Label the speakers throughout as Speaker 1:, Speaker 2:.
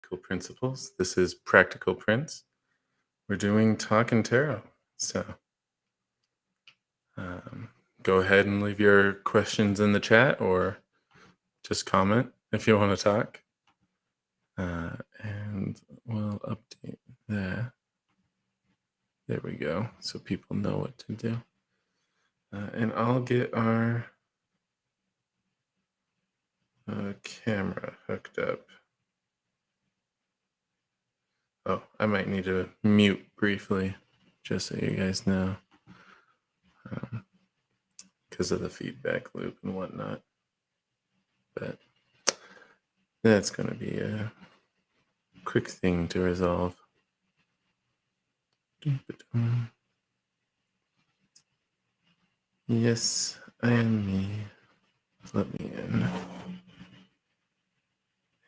Speaker 1: Practical Principles. This is Practical Prince. We're doing Talk and Tarot. So um, go ahead and leave your questions in the chat or just comment if you want to talk. And we'll update that. There we go. So people know what to do. And I'll get our camera hooked up. Oh, I might need to mute briefly, just so you guys know, because of the feedback loop and whatnot. But that's going to be a quick thing to resolve. Yes, I am me. Let me in.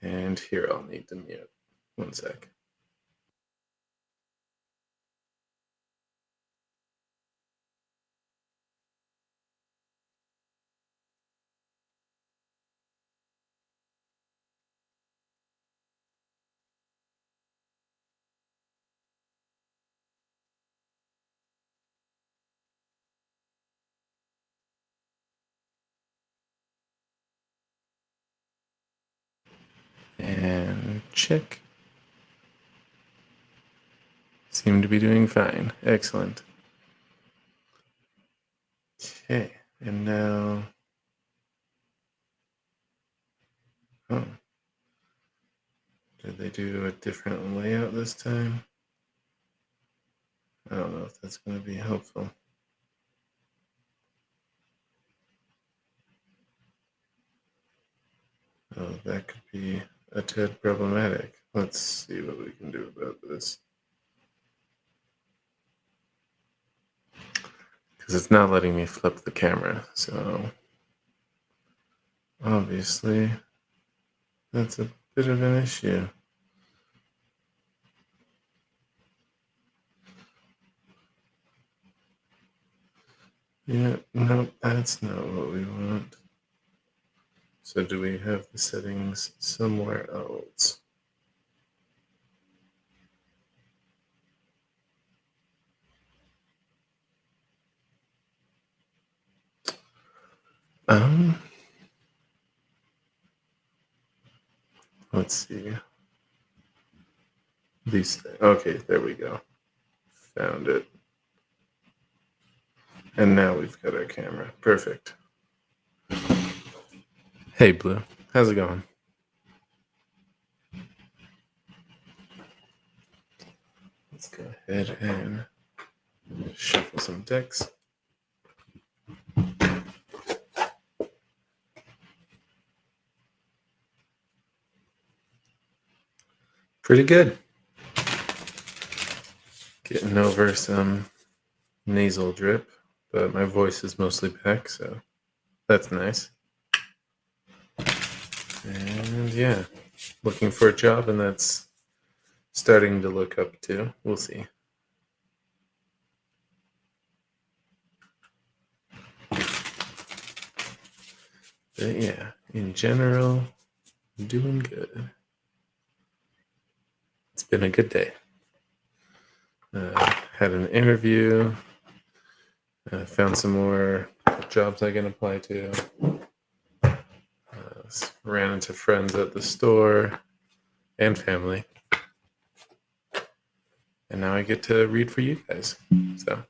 Speaker 1: And here I'll need to mute. One sec. And check. Seem to be doing fine. Excellent. Okay, and now... Oh. Did they do a different layout this time? I don't know if that's going to be helpful. Oh, that could be a tad problematic. Let's see what we can do about this. Because it's not letting me flip the camera, so obviously that's a bit of an issue. Yeah, nope, that's not what we want. So do we have the settings somewhere else? Let's see. Okay, there we go. Found it. And now we've got our camera. Perfect. Hey, Blue. How's it going? Let's go ahead and shuffle some decks. Pretty good. Getting over some nasal drip, but my voice is mostly back, so that's nice. And yeah, looking for a job, and that's starting to look up too. We'll see. But yeah, in general, I'm doing good. It's been a good day. Had an interview, found some more jobs I can apply to, ran into friends at the store and family, and now I get to read for you guys. So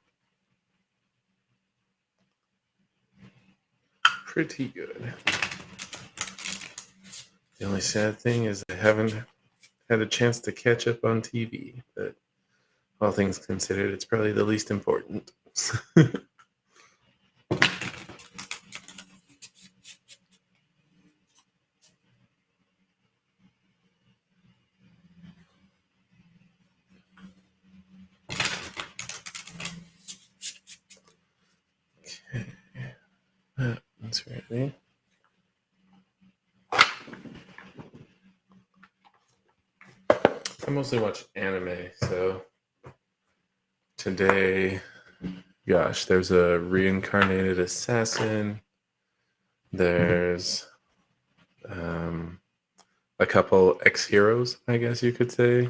Speaker 1: pretty good. The only sad thing is I haven't had a chance to catch up on TV, but all things considered, it's probably the least important. Okay, that's ready. I mostly watch anime, so today, gosh, there's a reincarnated assassin. There's a couple ex-heroes, I guess you could say.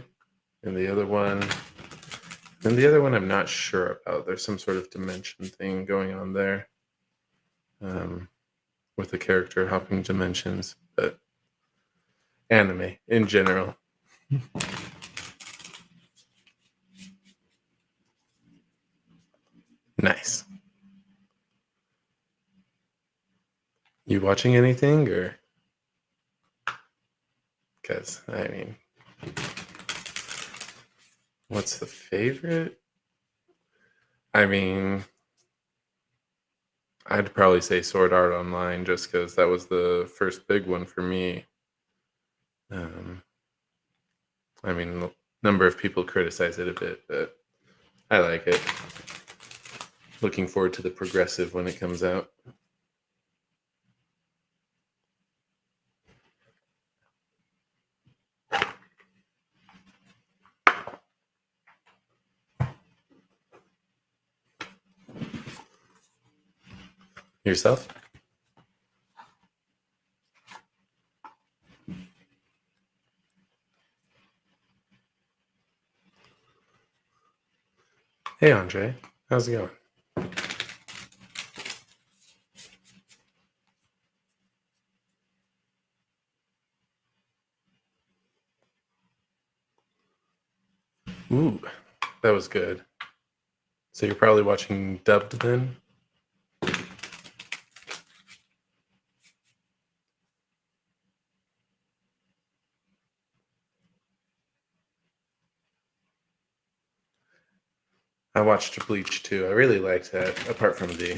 Speaker 1: And the other one I'm not sure about. There's some sort of dimension thing going on there, um, with the character hopping dimensions, but anime in general. Nice. You watching anything, or because I mean, what's the favorite? I mean, I'd probably say Sword Art Online just because that was the first big one for me. Um, I mean, a number of people criticize it a bit, but I like it. Looking forward to the progressive when it comes out. Yourself? Hey, Andre. How's it going? Ooh, that was good. So you're probably watching dubbed then? I watched Bleach too. I really liked that, apart from the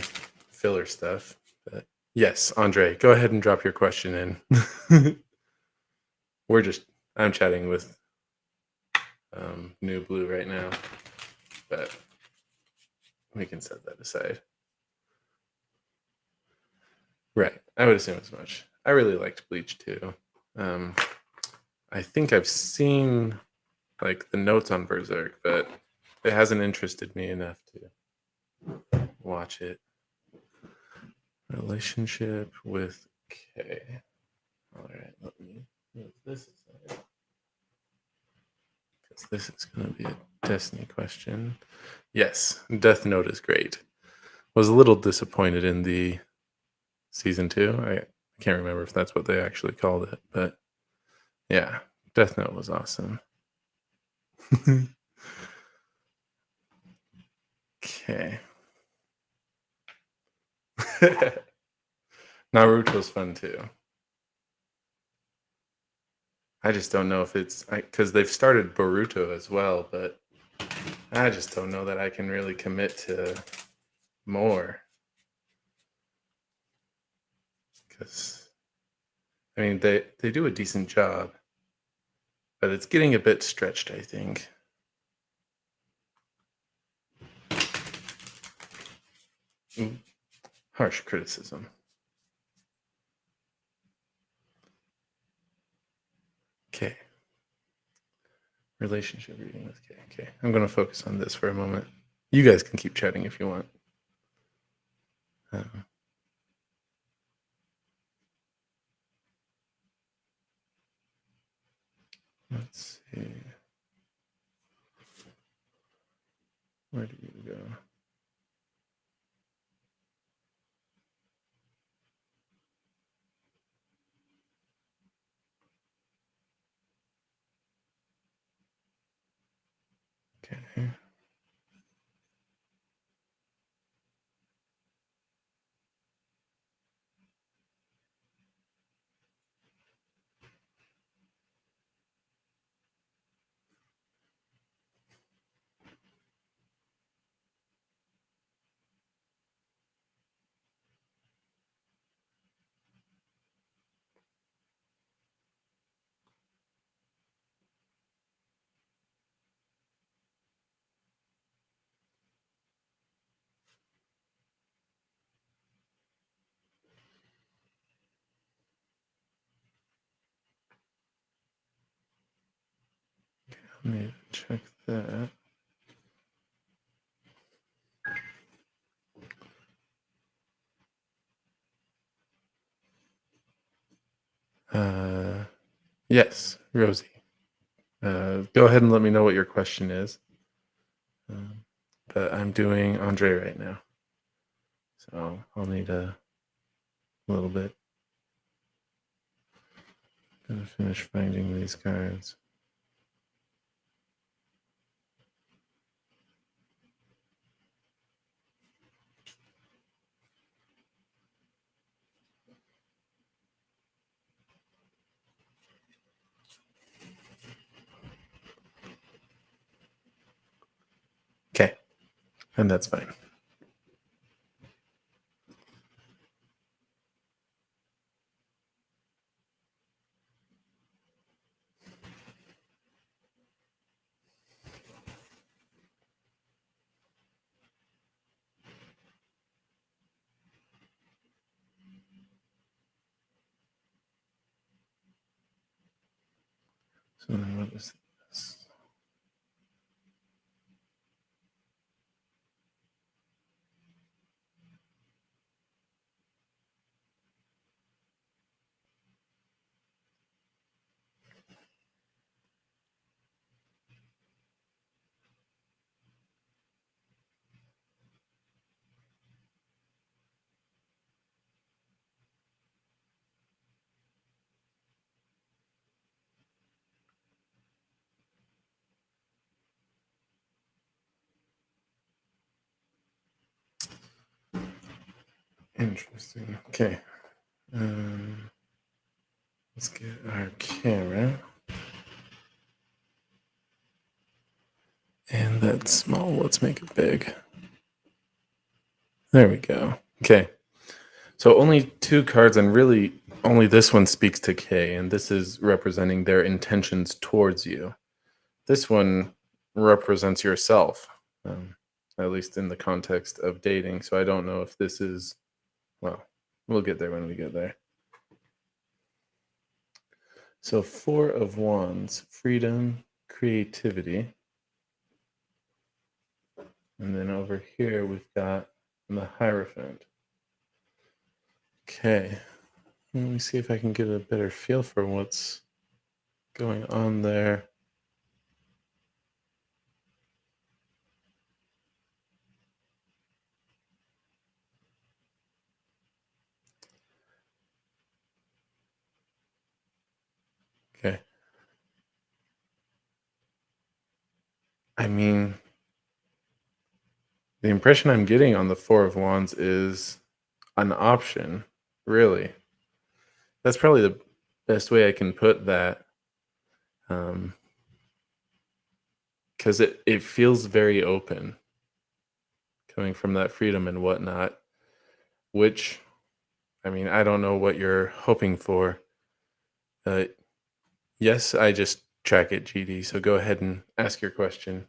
Speaker 1: filler stuff. But yes, Andre, go ahead and drop your question in. We're just, I'm chatting with New Blue right now, but we can set that aside. Right. I would assume as much. I really liked Bleach too. Um, I think I've seen like the notes on Berserk, but it hasn't interested me enough to watch it. Relationship with K. All right, let me move this aside because this is going to be a Destiny question. Yes, Death Note is great. Was a little disappointed in the season 2. I can't remember if that's what they actually called it, but yeah, Death Note was awesome. Okay. Naruto's fun too. I just don't know if it's because they've started Boruto as well, but I just don't know that I can really commit to more. Because I mean, they do a decent job, but it's getting a bit stretched, I think. Mm, harsh criticism. Okay. Relationship reading with K. Okay. I'm going to focus on this for a moment. You guys can keep chatting if you want. Um, let's see. Where do you go? Okay. Let me check that. Uh, Yes, Rosie. Go ahead and let me know what your question is. Um, but I'm doing Andre right now, so I'll need a little bit. Gonna finish finding these cards. Okay, and that's fine. So then what is this? Interesting. Okay. Let's get our camera. And that's small. Let's make it big. There we go. Okay. So only two cards, and really only this one speaks to K, and this is representing their intentions towards you. This one represents yourself, at least in the context of dating. So I don't know if this is, well, we'll get there when we get there. So Four of Wands, freedom, creativity. And then over here, we've got the Hierophant. Okay. Let me see if I can get a better feel for what's going on there. Okay. I mean, the impression I'm getting on the Four of Wands is an option, really. That's probably the best way I can put that. Because it feels very open coming from that freedom and whatnot, which, I mean, I don't know what you're hoping for. Yes, I just track it, GD. So go ahead and ask your question.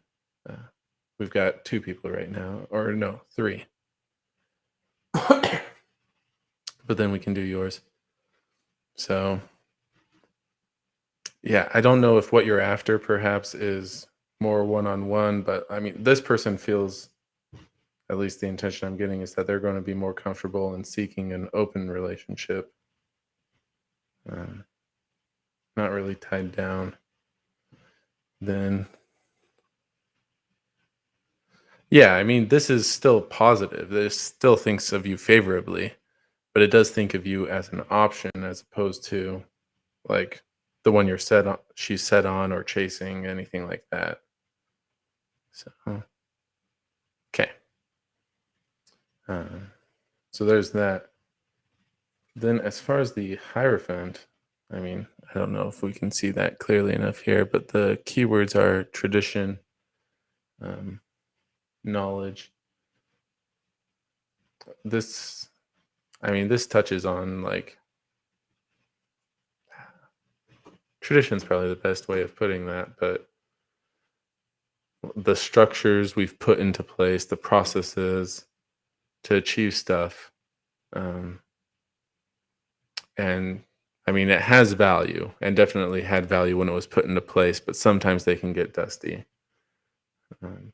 Speaker 1: We've got two people right now, or no, three. But then we can do yours. So, yeah, I don't know if what you're after perhaps is more one-on-one, but I mean, this person feels, at least the intention I'm getting is that they're going to be more comfortable in seeking an open relationship. Not really tied down. Then, yeah, I mean, this is still positive. This still thinks of you favorably, but it does think of you as an option as opposed to like the one you're set on, she's set on or chasing, anything like that. So, okay. So there's that. Then, as far as the Hierophant, I mean, I don't know if we can see that clearly enough here, but the keywords are tradition, knowledge. This, I mean, this touches on like tradition is probably the best way of putting that, but the structures we've put into place, the processes to achieve stuff. And I mean, it has value and definitely had value when it was put into place, but sometimes they can get dusty.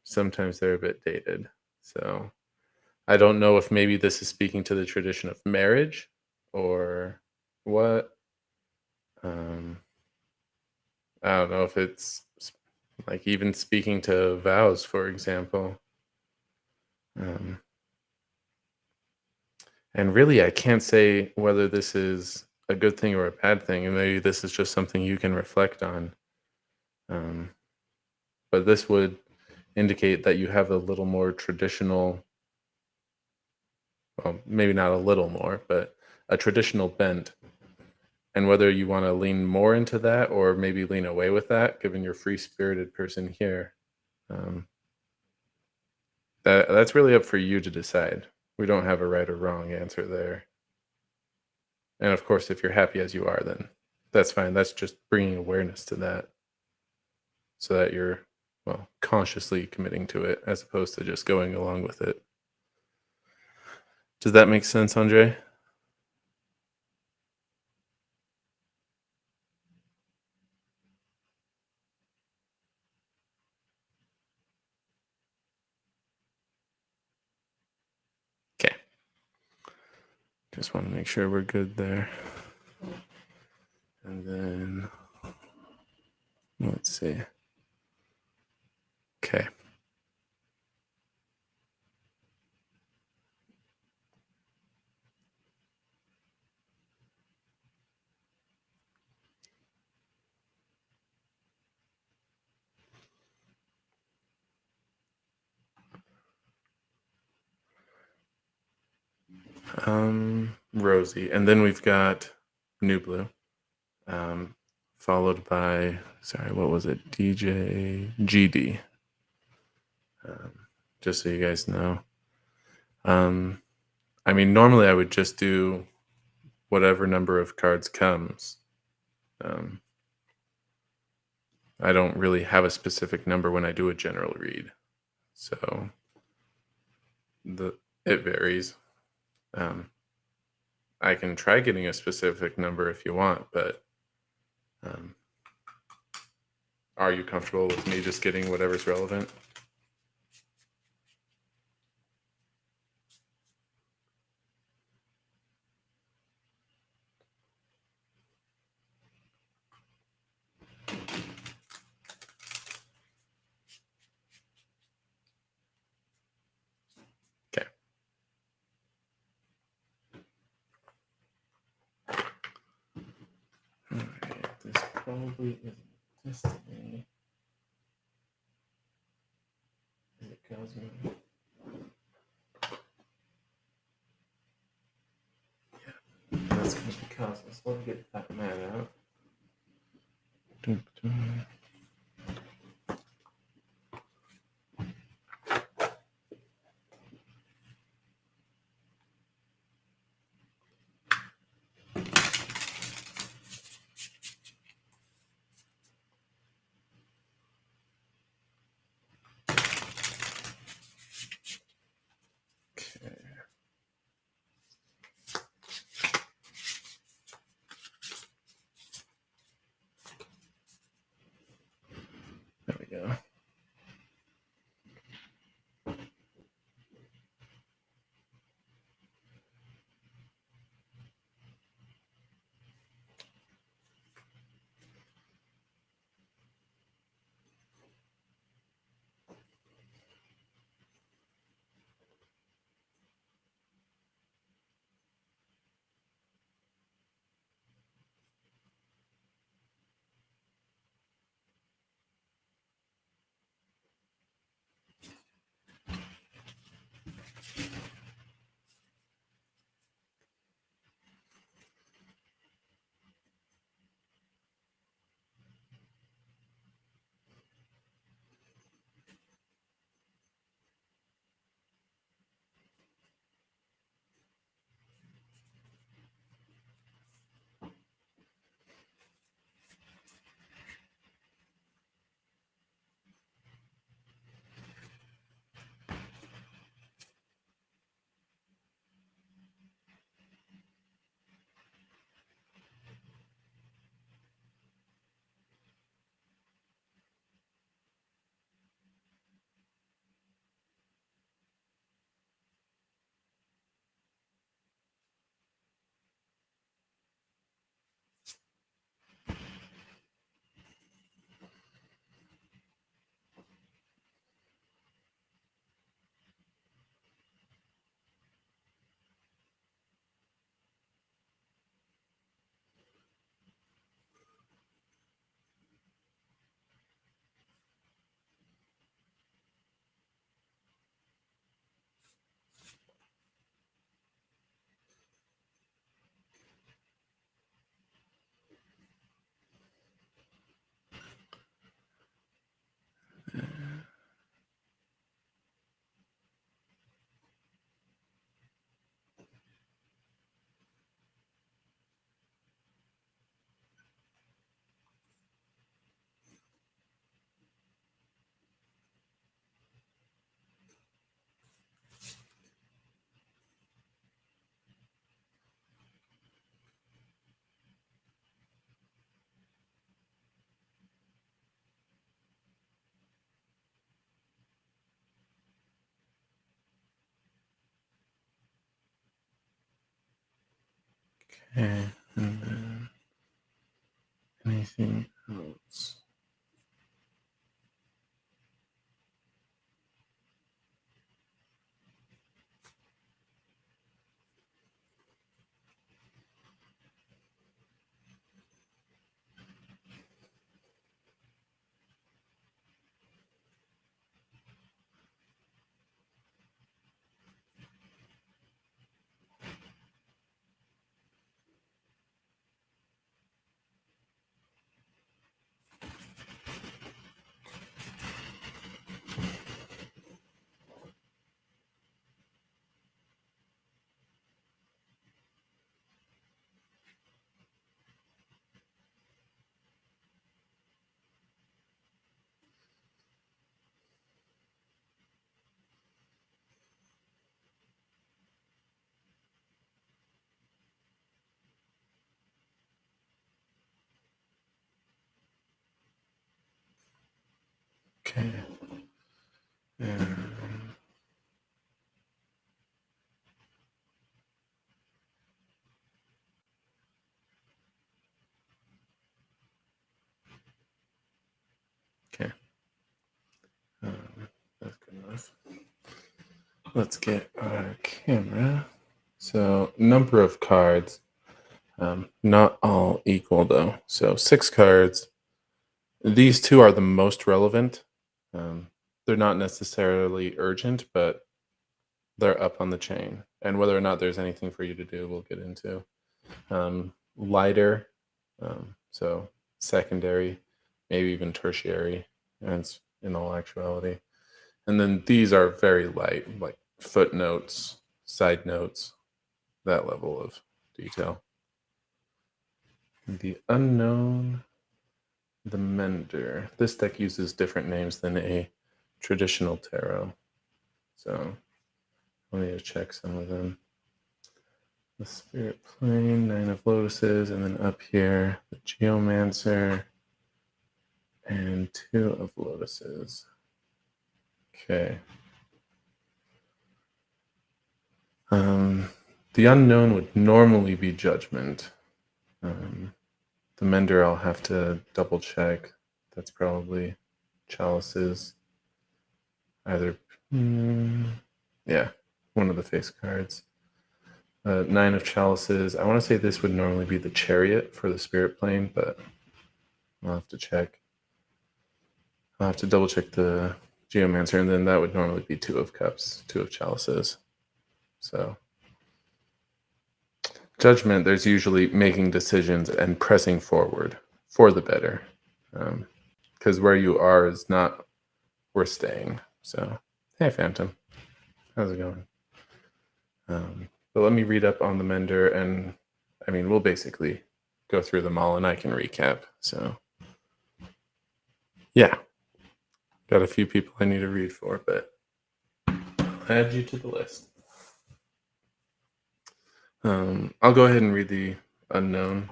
Speaker 1: Sometimes they're a bit dated. So I don't know if maybe this is speaking to the tradition of marriage or what. I don't know if it's like even speaking to vows, for example. Um, and really, I can't say whether this is a good thing or a bad thing, and maybe this is just something you can reflect on. Um, but this would indicate that you have a little more traditional, well, maybe not a little more, but a traditional bent. And whether you want to lean more into that or maybe lean away with that, given your free spirited person here, um, that's really up for you to decide. We don't have a right or wrong answer there. And of course, if you're happy as you are, then that's fine. That's just bringing awareness to that so that you're, well, consciously committing to it as opposed to just going along with it. Does that make sense, Andre? Okay. Just want to make sure we're good there. And then let's see. Okay. Rosie. And then we've got New Blue. Followed by, sorry, what was it? DJ GD. Just so you guys know. I mean, normally I would just do whatever number of cards comes. I don't really have a specific number when I do a general read. So it varies. I can try getting a specific number if you want, but are you comfortable with me just getting whatever's relevant? Okay. All right, this probably isn't Destiny. Is it Cosmo? Yeah, that's going to be Cosmos. Let me get that man out. Dun, dun. Okay. Okay, and then anything else? Okay. Um, okay. That's good enough. Let's get our camera. So, number of cards, not all equal though. So, 6 cards. These two are the most relevant. Um, they're not necessarily urgent, but they're up on the chain. And whether or not there's anything for you to do, we'll get into. Lighter, so secondary, maybe even tertiary, and in all actuality. And then these are very light, like footnotes, side notes, that level of detail. The unknown, the mender. This deck uses different names than a traditional tarot. So I need to check some of them. The Spirit Plane, 9 of Lotuses, and then up here, the Geomancer, and 2 of Lotuses. Okay. The unknown would normally be Judgment. The Mender, I'll have to double check. That's probably Chalices. Either, yeah, one of the face cards. 9 of Chalices. I want to say this would normally be the Chariot for the Spirit Plane, but I'll have to check. I'll have to double check the Geomancer, and then that would normally be 2 of Cups, 2 of Chalices. So, Judgment, there's usually making decisions and pressing forward for the better. Because where you are is not worth staying. So, hey, Phantom. How's it going? But let me read up on the Mender, and I mean, we'll basically go through them all, and I can recap. So, yeah. Got a few people I need to read for, but I'll add you to the list. I'll go ahead and read the unknown.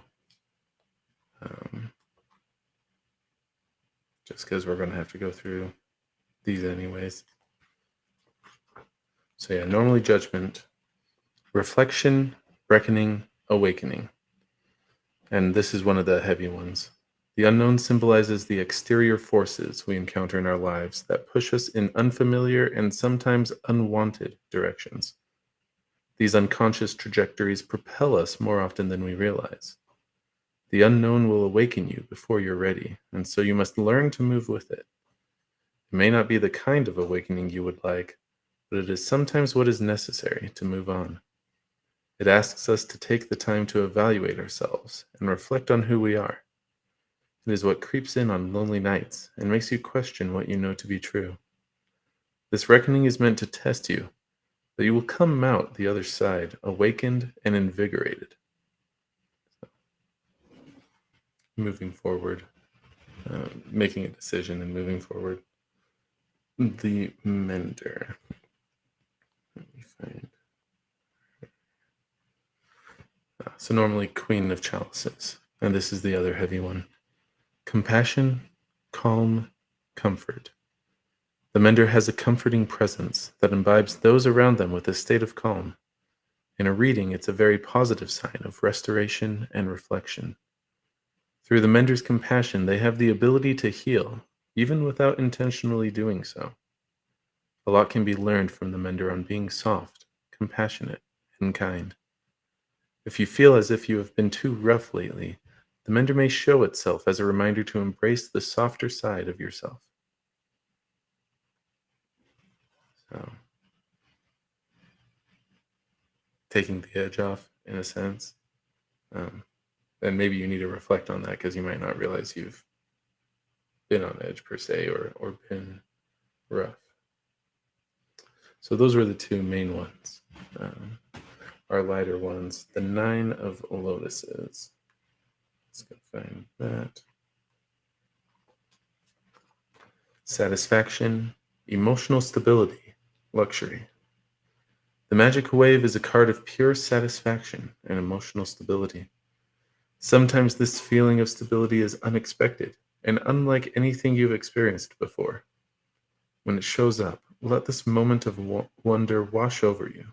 Speaker 1: Just because we're going to have to go through these anyways. So yeah, normally Judgment, reflection, reckoning, awakening. And this is one of the heavy ones. The unknown symbolizes the exterior forces we encounter in our lives that push us in unfamiliar and sometimes unwanted directions. These unconscious trajectories propel us more often than we realize. The unknown will awaken you before you're ready, and so you must learn to move with it. It may not be the kind of awakening you would like, but it is sometimes what is necessary to move on. It asks us to take the time to evaluate ourselves and reflect on who we are. It is what creeps in on lonely nights and makes you question what you know to be true. This reckoning is meant to test you, but you will come out the other side awakened and invigorated. Moving forward, making a decision and moving forward. The Mender. Let me find. So normally Queen of Chalices, and this is the other heavy one. Compassion, calm, comfort. The Mender has a comforting presence that imbibes those around them with a state of calm. In a reading, it's a very positive sign of restoration and reflection. Through the mentor's compassion, they have the ability to heal, even without intentionally doing so. A lot can be learned from the mentor on being soft, compassionate, and kind. If you feel as if you have been too rough lately, the mentor may show itself as a reminder to embrace the softer side of yourself. So, taking the edge off, in a sense. Um, and maybe you need to reflect on that because you might not realize you've been on edge per se or been rough. So those were the two main ones. Our lighter ones, the Nine of Lotuses. Let's go find that. Satisfaction, emotional stability, luxury. The Magic Wave is a card of pure satisfaction and emotional stability. Sometimes this feeling of stability is unexpected and unlike anything you've experienced before. When it shows up, let this moment of wonder wash over you.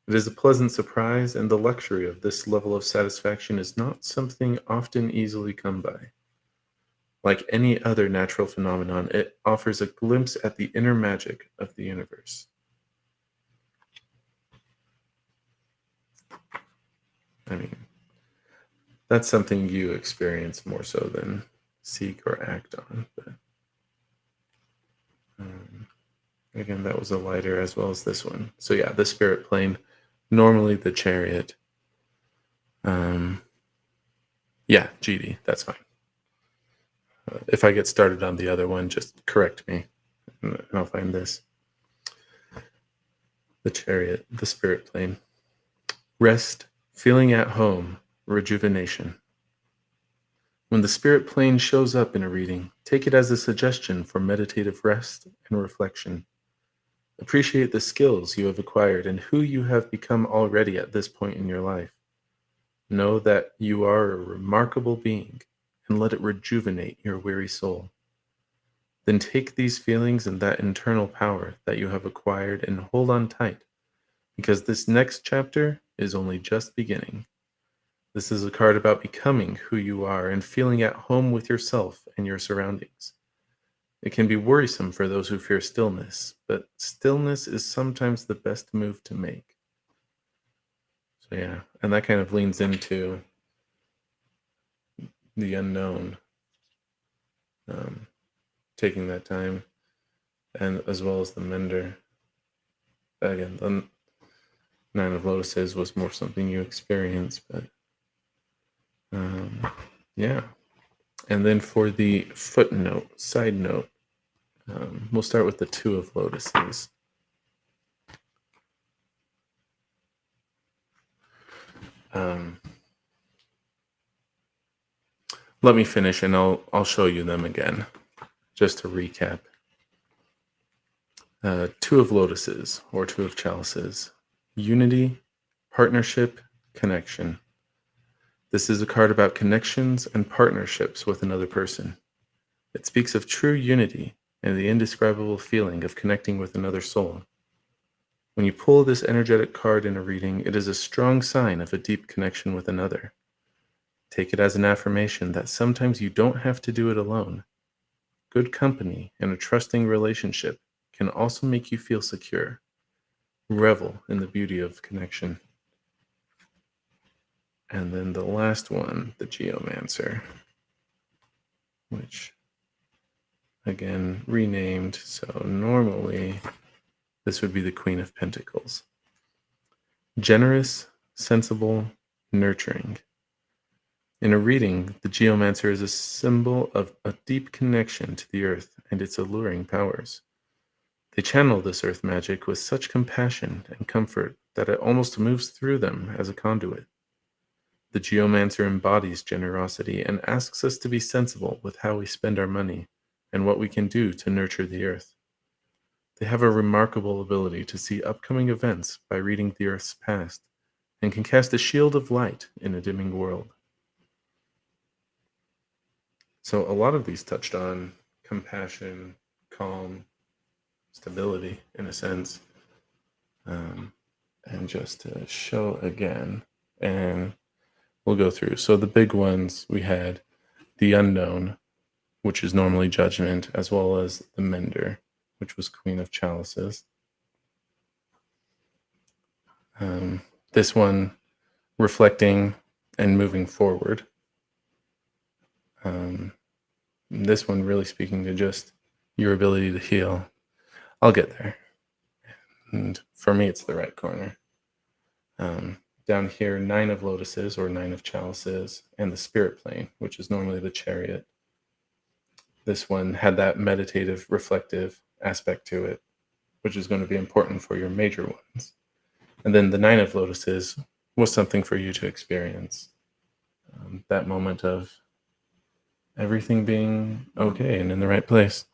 Speaker 1: It is a pleasant surprise, and the luxury of this level of satisfaction is not something often easily come by. Like any other natural phenomenon, it offers a glimpse at the inner magic of the universe. I mean, that's something you experience more so than seek or act on. But again, that was a lighter as well as this one. So yeah, the spirit plane, normally the chariot. Yeah, GD, that's fine. If I get started on the other one, just correct me, and I'll find this. The chariot, the spirit plane. Rest, feeling at home, rejuvenation. When the spirit plane shows up in a reading, take it as a suggestion for meditative rest and reflection. Appreciate the skills you have acquired and who you have become already at this point in your life. Know that you are a remarkable being and let it rejuvenate your weary soul. Then take these feelings and that internal power that you have acquired and hold on tight, because this next chapter is only just beginning. This is a card about becoming who you are and feeling at home with yourself and your surroundings. It can be worrisome for those who fear stillness, but stillness is sometimes the best move to make. So yeah, and that kind of leans into the unknown, taking that time, and as well as the mender. Again, the Nine of Lotuses was more something you experience, but yeah. And then for the footnote, side note, we'll start with the Two of Lotuses. Let me finish and I'll show you them again, just to recap. Two of Lotuses, or Two of Chalices. Unity, partnership, connection. This is a card about connections and partnerships with another person. It speaks of true unity and the indescribable feeling of connecting with another soul. When you pull this energetic card in a reading, it is a strong sign of a deep connection with another. Take it as an affirmation that sometimes you don't have to do it alone. Good company and a trusting relationship can also make you feel secure. Revel in the beauty of connection. And then the last one, the Geomancer, which again renamed. So normally this would be the Queen of Pentacles. Generous, sensible, nurturing. In a reading, the Geomancer is a symbol of a deep connection to the earth and its alluring powers. They channel this earth magic with such compassion and comfort that it almost moves through them as a conduit. The Geomancer embodies generosity and asks us to be sensible with how we spend our money and what we can do to nurture the earth. They have a remarkable ability to see upcoming events by reading the earth's past and can cast a shield of light in a dimming world. So a lot of these touched on compassion, calm, stability, in a sense. And just to show again, and we'll go through. So the big ones, we had the Unknown, which is normally Judgment, as well as the Mender, which was Queen of Chalices. This one reflecting and moving forward. This one really speaking to just your ability to heal. I'll get there. And for me, it's the right corner. Down here, 9 of Lotuses or 9 of Chalices, and the Spirit Plane, which is normally the Chariot. This one had that meditative, reflective aspect to it, which is going to be important for your major ones. And then the 9 of Lotuses was something for you to experience. That moment of everything being okay and in the right place.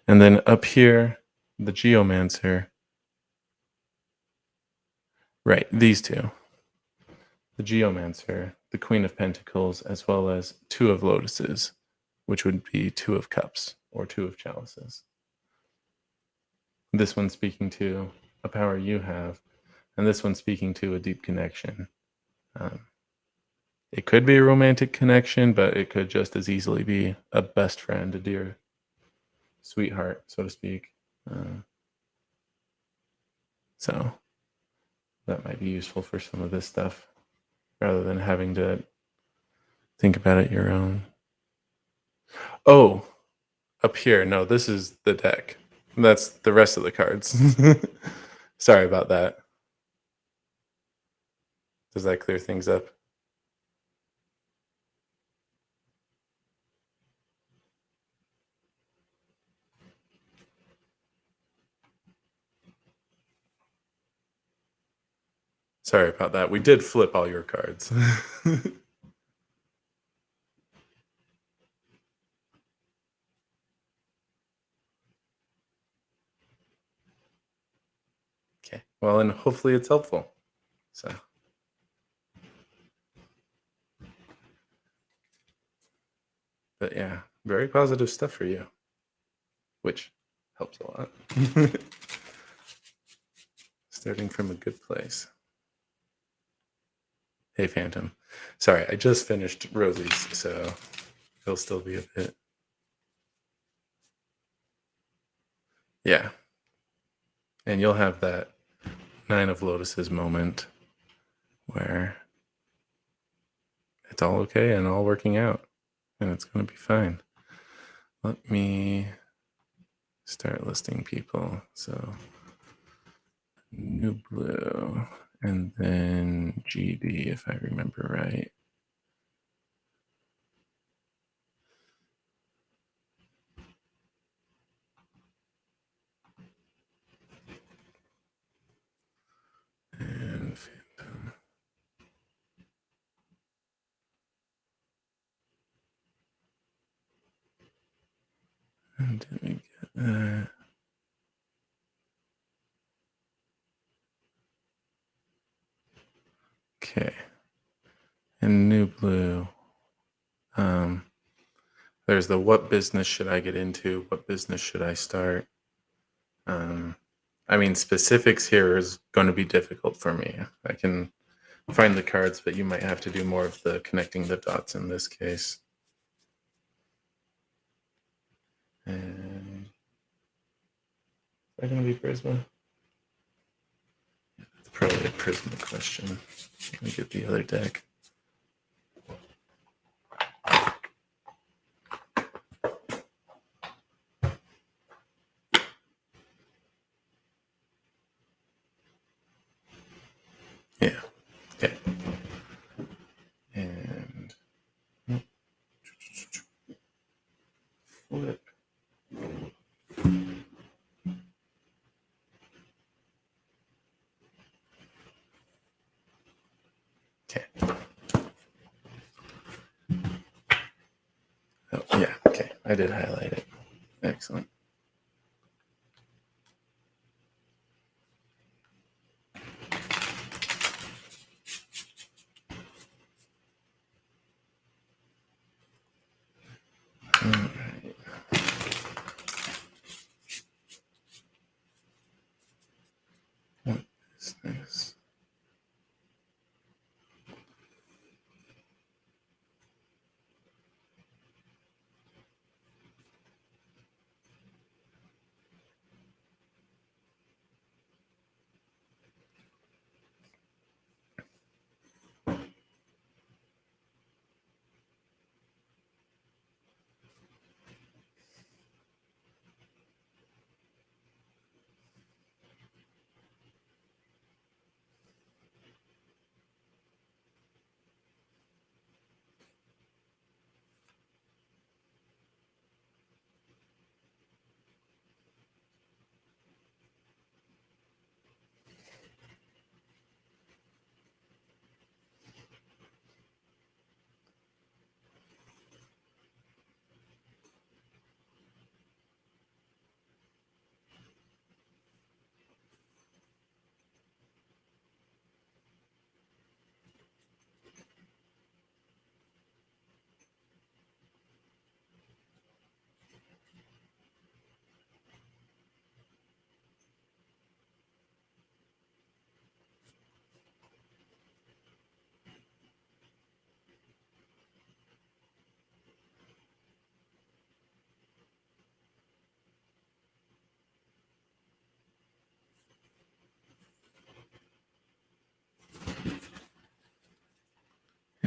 Speaker 1: And then up here, the Geomancer. Right, these two. The Geomancer, the Queen of Pentacles, as well as 2 of Lotuses, which would be 2 of Cups or 2 of Chalices. This one speaking to a power you have, and this one speaking to a deep connection. It could be a romantic connection, but it could just as easily be a best friend, a dear sweetheart, so to speak. So that might be useful for some of this stuff rather than having to think about it your own. Oh, up here. No, this is the deck. That's the rest of the cards. Sorry about that. Does that clear things up? Sorry about that. We did flip all your cards. Okay. Well, and hopefully it's helpful. So. But yeah, very positive stuff for you, which helps a lot. Starting from a good place. Hey, Phantom. Sorry, I just finished Rosie's, so it'll still be a bit. Yeah. And you'll have that 9 of Lotuses moment where it's all okay and all working out, and it's going to be fine. Let me start listing people. So, New Blue, and then GD, if I remember right. And Phantom. And did we get that? Okay. And New Blue. There's the what business should I get into? What business should I start? I mean, specifics here is going to be difficult for me. I can find the cards, but you might have to do more of the connecting the dots in this case. And is that going to be Prisma? Yeah, that's probably a Prisma question. Let me get the other deck. Yeah. Okay. And flip. Okay. Oh, yeah. Okay. I did highlight it. Excellent. All right. What is this?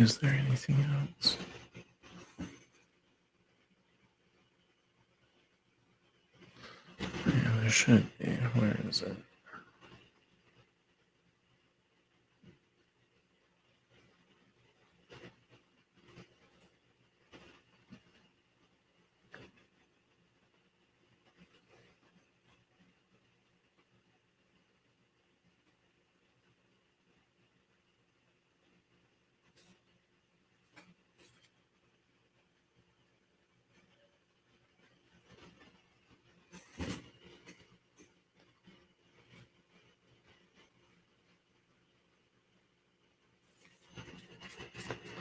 Speaker 1: Is there anything else? Yeah, there should be. Where is it?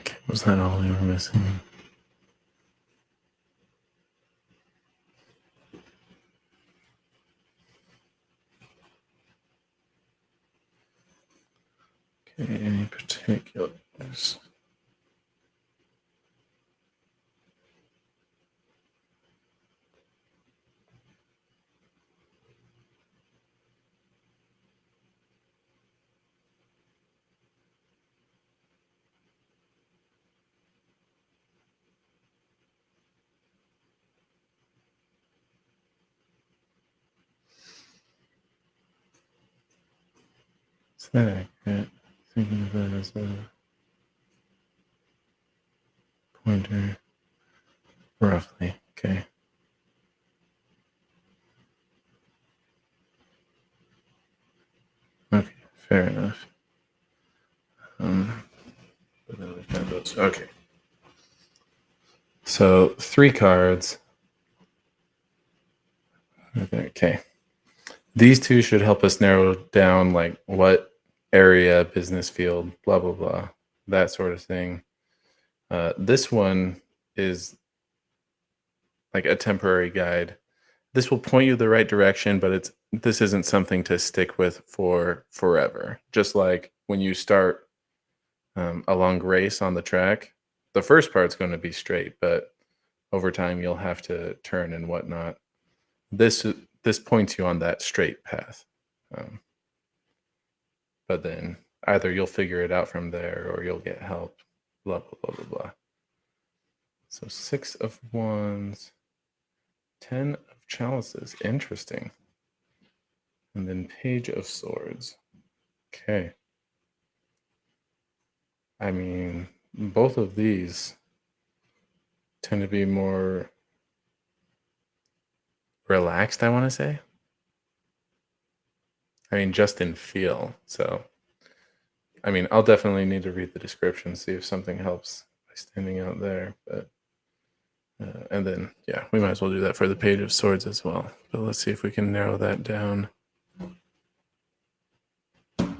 Speaker 1: Okay, was that all we were missing? Okay, any particulars? Is that accurate? Thinking of that as a pointer. Roughly, okay. Okay, fair enough. But then we've got those. Okay. So 3 cards. Okay. These 2 should help us narrow down like what area, business field, blah, blah, blah, that sort of thing. This one is like a temporary guide. This will point you the right direction, but this isn't something to stick with for forever. Just like when you start a long race on the track, the first part's going to be straight, but over time you'll have to turn and whatnot. This points you on that straight path, but then either you'll figure it out from there or you'll get help. Blah blah blah blah blah. So 6 of Wands, 10 of Chalices. Interesting. And then Page of Swords. Okay. I mean, both of these tend to be more relaxed, I want to say. I mean, just in feel. So, I mean, I'll definitely need to read the description, see if something helps by standing out there. But, and then, yeah, we might as well do that for the Page of Swords as well. But let's see if we can narrow that down. Sorry,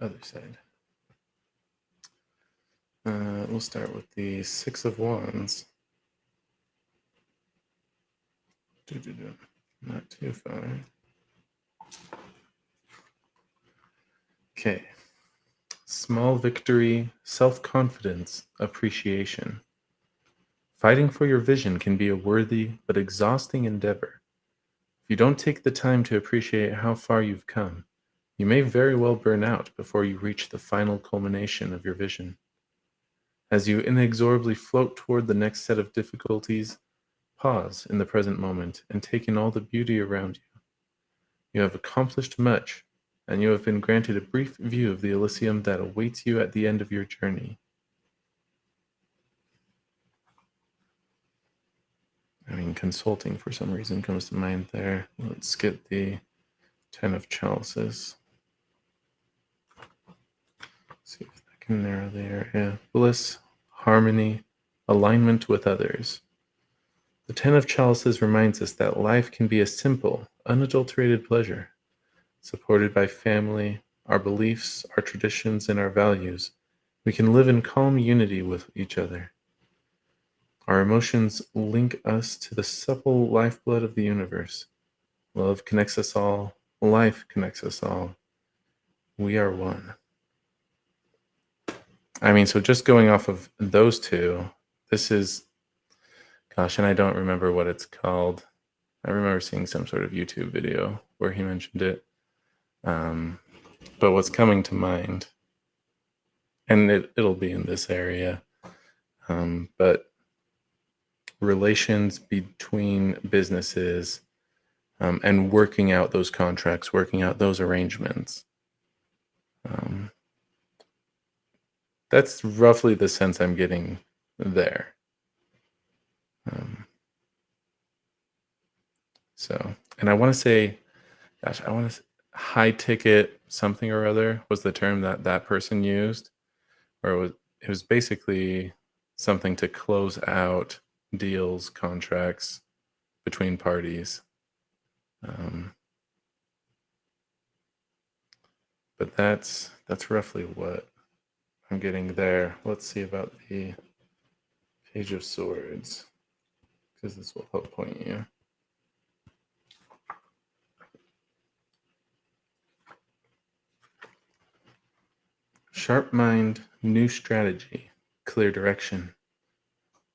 Speaker 1: other side. We'll start with the 6 of Wands. Not too far. Okay. Small victory, self-confidence, appreciation. Fighting for your vision can be a worthy but exhausting endeavor. If you don't take the time to appreciate how far you've come, you may very well burn out before you reach the final culmination of your vision. As you inexorably float toward the next set of difficulties, pause in the present moment and take in all the beauty around you. You have accomplished much, and you have been granted a brief view of the Elysium that awaits you at the end of your journey. I mean, consulting for some reason comes to mind there. Let's get the 10 of Chalices. See if that can narrow the area. Bliss, harmony, alignment with others. The 10 of Chalices reminds us that life can be a simple, unadulterated pleasure. Supported by family, our beliefs, our traditions, and our values, we can live in calm unity with each other. Our emotions link us to the supple lifeblood of the universe. Love connects us all. Life connects us all. We are one. I mean, so just going off of those 2, this is, gosh, and I don't remember what it's called. I remember seeing some sort of YouTube video where he mentioned it. But what's coming to mind, and it'll be in this area, but relations between businesses and working out those contracts, working out those arrangements. That's roughly the sense I'm getting there. And I want to say, gosh, I want to high ticket something or other was the term that that person used, or it was basically something to close out deals, contracts between parties. But that's roughly what I'm getting there. Let's see about the Page of Swords, because this will help point you. Sharp mind, new strategy, clear direction.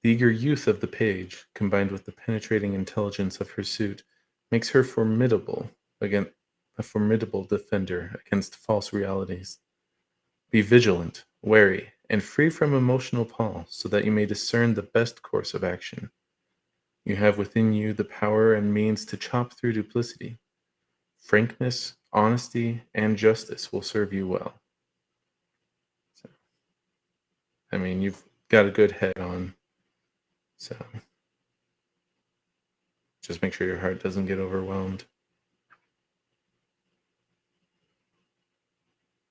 Speaker 1: The eager youth of the page, combined with the penetrating intelligence of her suit, makes her a formidable defender against false realities. Be vigilant, wary, and free from emotional pall, so that you may discern the best course of action. You have within you the power and means to chop through duplicity. Frankness, honesty, and justice will serve you well. So, I mean, you've got a good head on, so just make sure your heart doesn't get overwhelmed.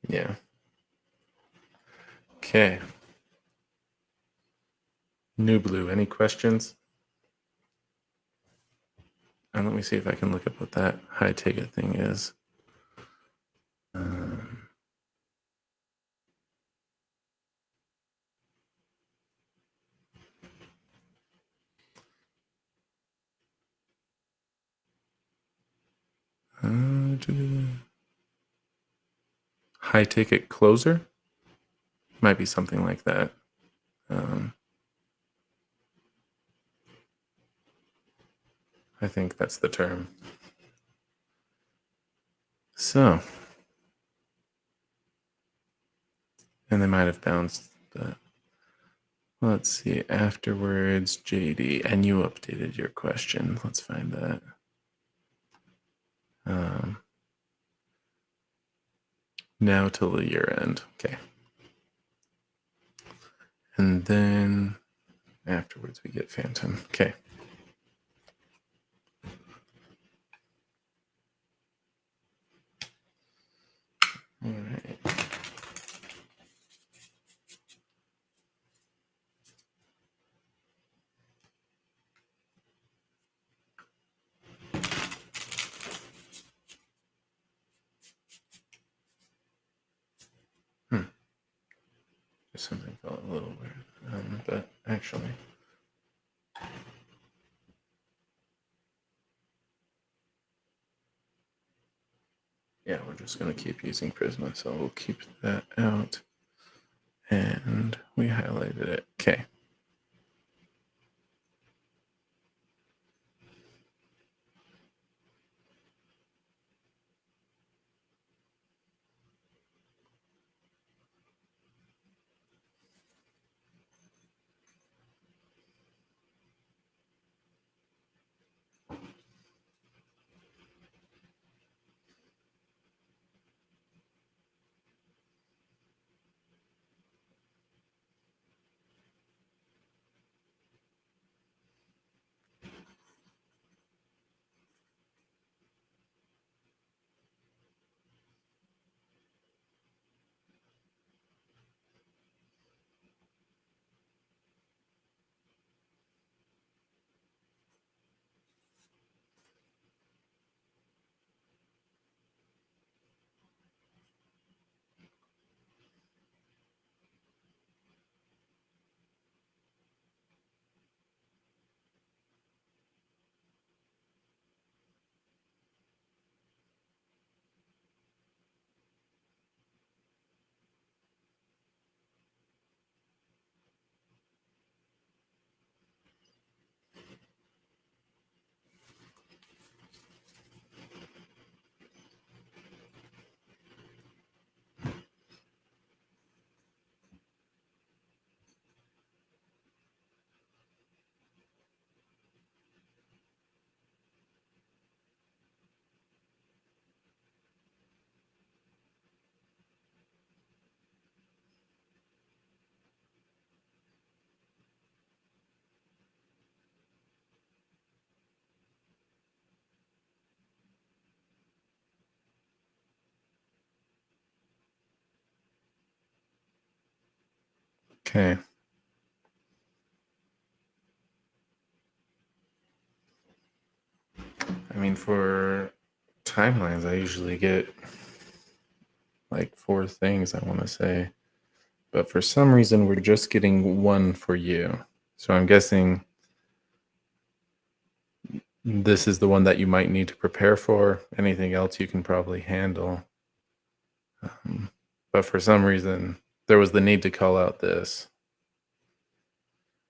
Speaker 1: Yeah. Okay. New Blue, any questions? And let me see if I can look up what that high ticket thing is. High ticket closer? Might be something like that. I think that's the term. So, and they might have bounced, but let's see. Afterwards, JD, and you updated your question. Let's find that. Now till the year end. Okay. And then afterwards we get Phantom. Okay. All right. Something felt a little weird, but actually, yeah, we're just going to keep using Prisma, so we'll keep that out. And we highlighted it. Okay. Okay. I mean, for timelines, I usually get like 4 things I want to say. But for some reason, we're just getting one for you. So I'm guessing this is the one that you might need to prepare for. Anything else you can probably handle. But for some reason, there was the need to call out this.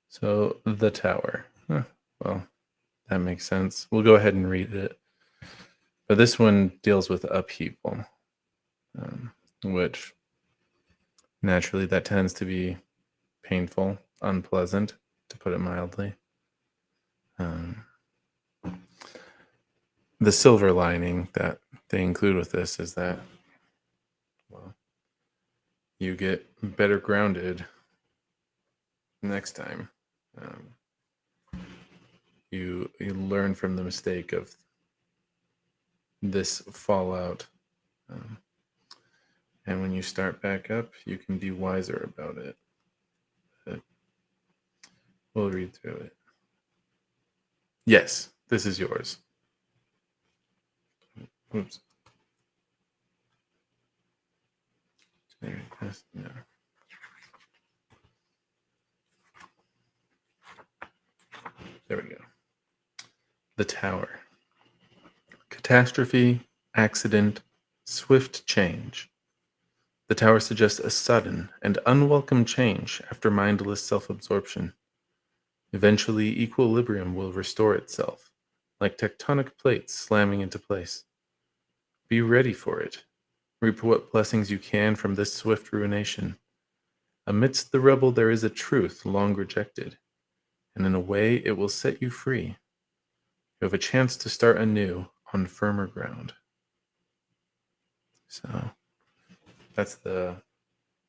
Speaker 1: So the tower. Well, that makes sense. We'll go ahead and read it. But this one deals with upheaval, which naturally that tends to be painful, unpleasant, to put it mildly. The silver lining that they include with this is that, well, you get better grounded next time. You learn from the mistake of this fallout. And when you start back up, you can be wiser about it. But we'll read through it. Yes, this is yours. Oops. There it is. No. There we go. The tower. Catastrophe, accident, swift change. The tower suggests a sudden and unwelcome change after mindless self-absorption. Eventually, equilibrium will restore itself, like tectonic plates slamming into place. Be ready for it. Reap what blessings you can from this swift ruination. Amidst the rubble there is a truth long rejected, and in a way it will set you free. You have a chance to start anew on firmer ground. So that's the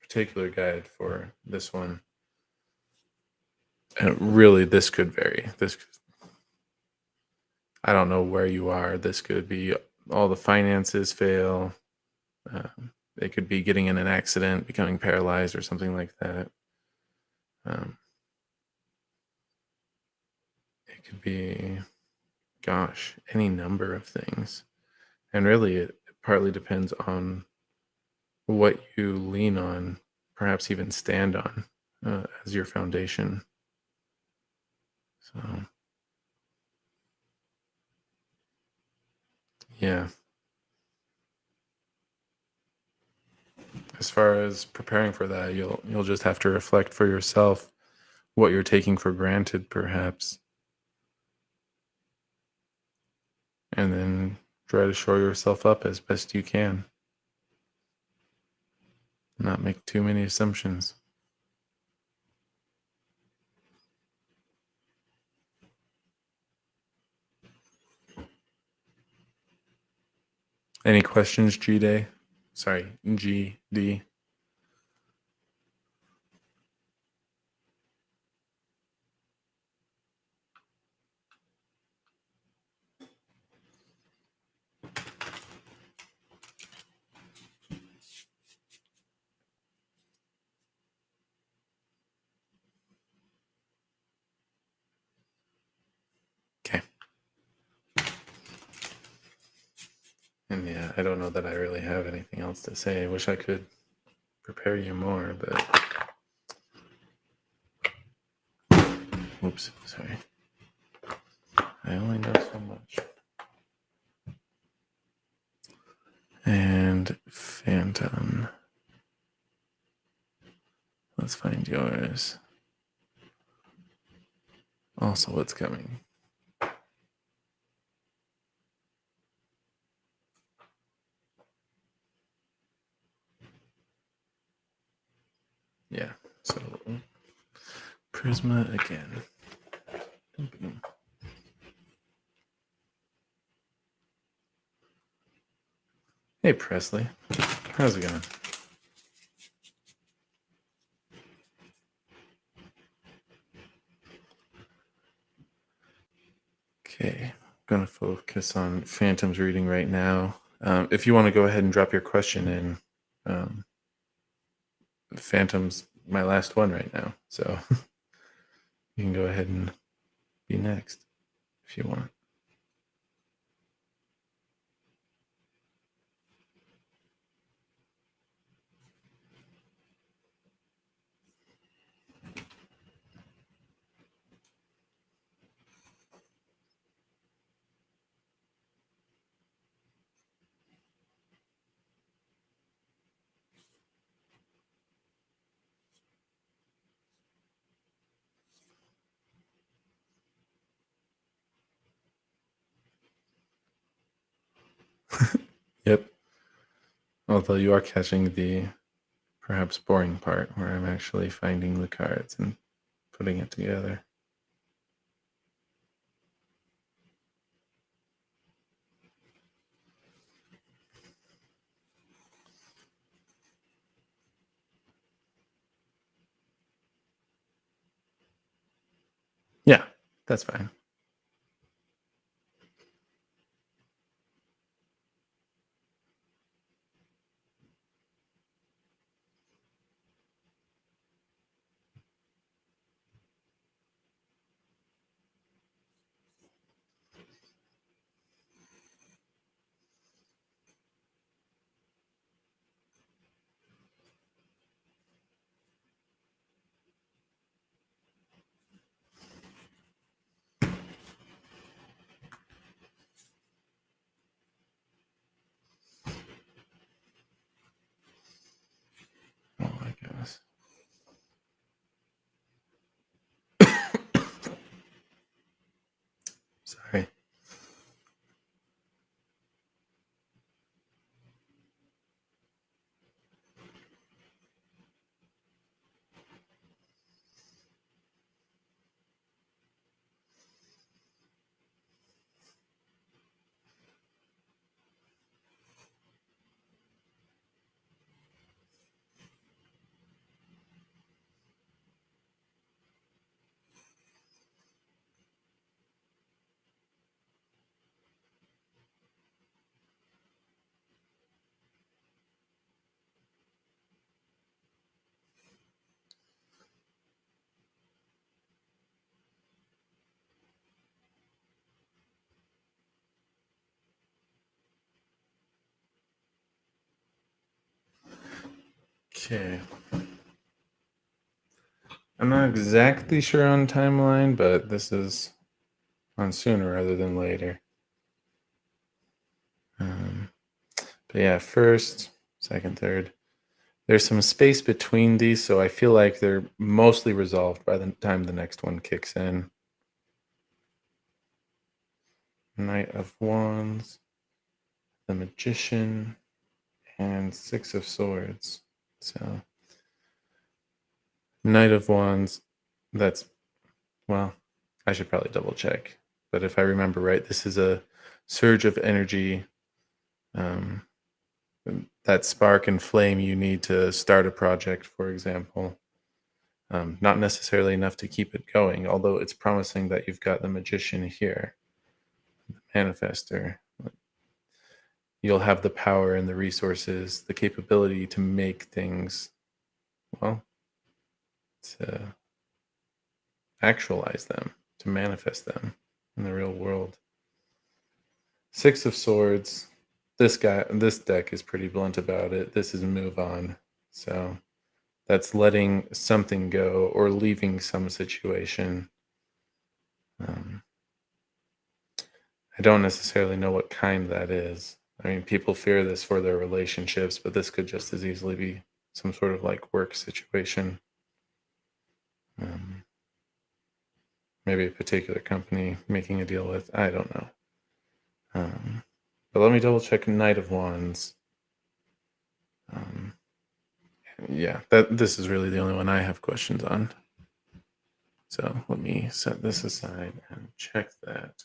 Speaker 1: particular guide for this one. And really, this could vary. I don't know where you are. This could be all the finances fail. It could be getting in an accident, becoming paralyzed, or something like that. It could be, gosh, any number of things. And really, it partly depends on what you lean on, perhaps even stand on as your foundation. So, yeah. As far as preparing for that, you'll just have to reflect for yourself what you're taking for granted, perhaps, and then try to shore yourself up as best you can. Not make too many assumptions. Any questions, G-Day? Sorry, GD. Okay. And yeah, I don't know that I really have anything else to say. I wish I could prepare you more, but oops, sorry. I only know so much. And Phantom. Let's find yours. Also, what's coming? Yeah, so Prisma again. Hey, Presley. How's it going? Okay, I'm going to focus on Phantom's reading right now. If you want to go ahead and drop your question in, Phantom's my last one right now. So you can go ahead and be next if you want. Yep. Although you are catching the perhaps boring part where I'm actually finding the cards and putting it together. Yeah, that's fine. Oh my goodness. Sorry. Okay. I'm not exactly sure on timeline, but this is on sooner rather than later. But yeah, first, second, third. There's some space between these, so I feel like they're mostly resolved by the time the next one kicks in. Knight of Wands, the Magician, and Six of Swords. So, Knight of Wands, that's, well, I should probably double check. But if I remember right, this is a surge of energy, um, that spark and flame you need to start a project, for example. Not necessarily enough to keep it going, although it's promising that you've got the Magician here, the Manifester. You'll have the power and the resources, the capability to make things, well, to actualize them, to manifest them in the real world. Six of Swords. This deck is pretty blunt about it. This is move on. So that's letting something go or leaving some situation. I don't necessarily know what kind that is. I mean, people fear this for their relationships, but this could just as easily be some sort of like work situation. Um, maybe a particular company making a deal with. I don't know. But let me double check Knight of Wands. Yeah, this is really the only one I have questions on. So let me set this aside and check that.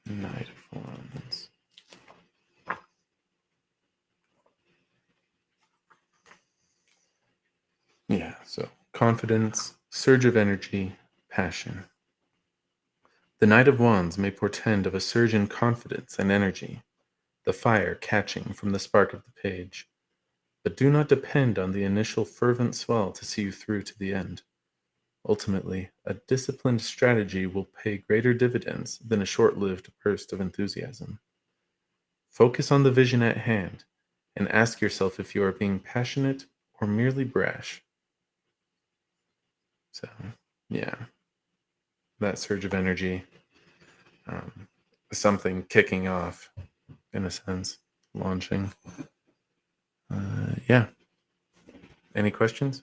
Speaker 1: Knight of Wands. Yeah, so confidence, surge of energy, passion. The Knight of Wands may portend of a surge in confidence and energy. the fire catching from the spark of the page. But do not depend on the initial fervent swell to see you through to the end. Ultimately, a disciplined strategy will pay greater dividends than a short-lived burst of enthusiasm. Focus on the vision at hand and ask yourself if you are being passionate or merely brash. So, yeah, that surge of energy, something kicking off, in a sense, launching. Yeah. Any questions?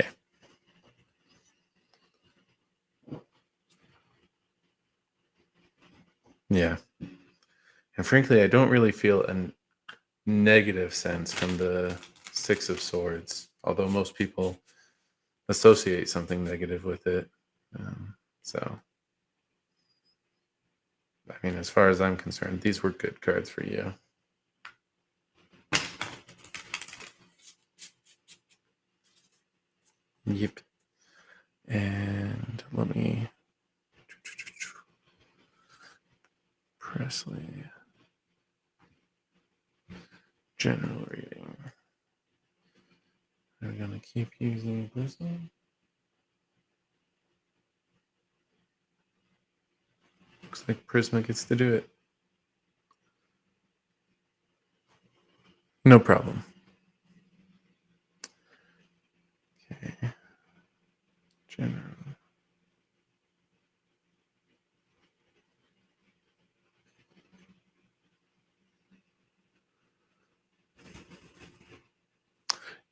Speaker 1: Okay. Yeah. And frankly, I don't really feel a negative sense from the Six of Swords, although most people associate something negative with it. So, I mean, as far as I'm concerned, these were good cards for you. Yep. And let me. Presley. General reading. Are we going to keep using this one? Looks like Prisma gets to do it. No problem. Okay. General.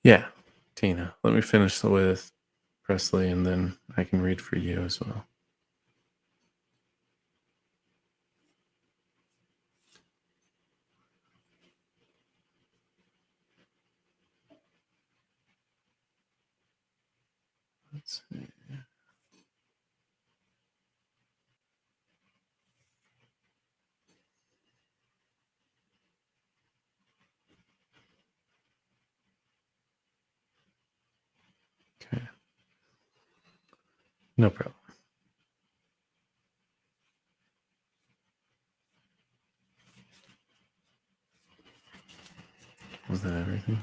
Speaker 1: Yeah, Tina. Let me finish with Presley and then I can read for you as well. Let's see. Okay. No problem. Was that everything?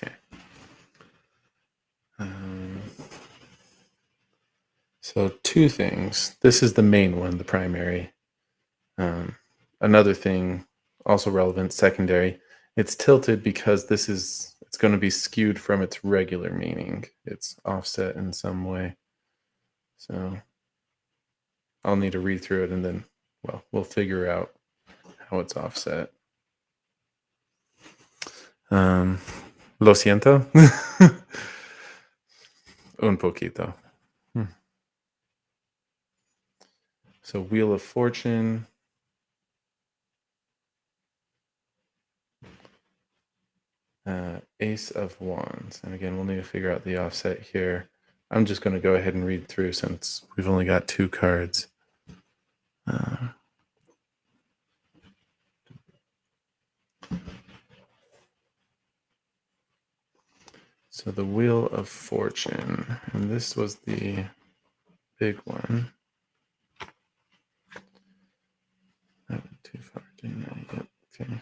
Speaker 1: Okay. So two things. This is the main one, the primary. Another thing, also relevant, secondary. It's tilted because it's going to be skewed from its regular meaning. It's offset in some way. So I'll need to read through it and then, well, we'll figure out how it's offset. Lo siento. Un poquito. So Wheel of Fortune. Ace of Wands. And again, we'll need to figure out the offset here. I'm just going to go ahead and read through since we've only got two cards. So the Wheel of Fortune, and this was the big one. That went too far, didn't I? Yep. Okay.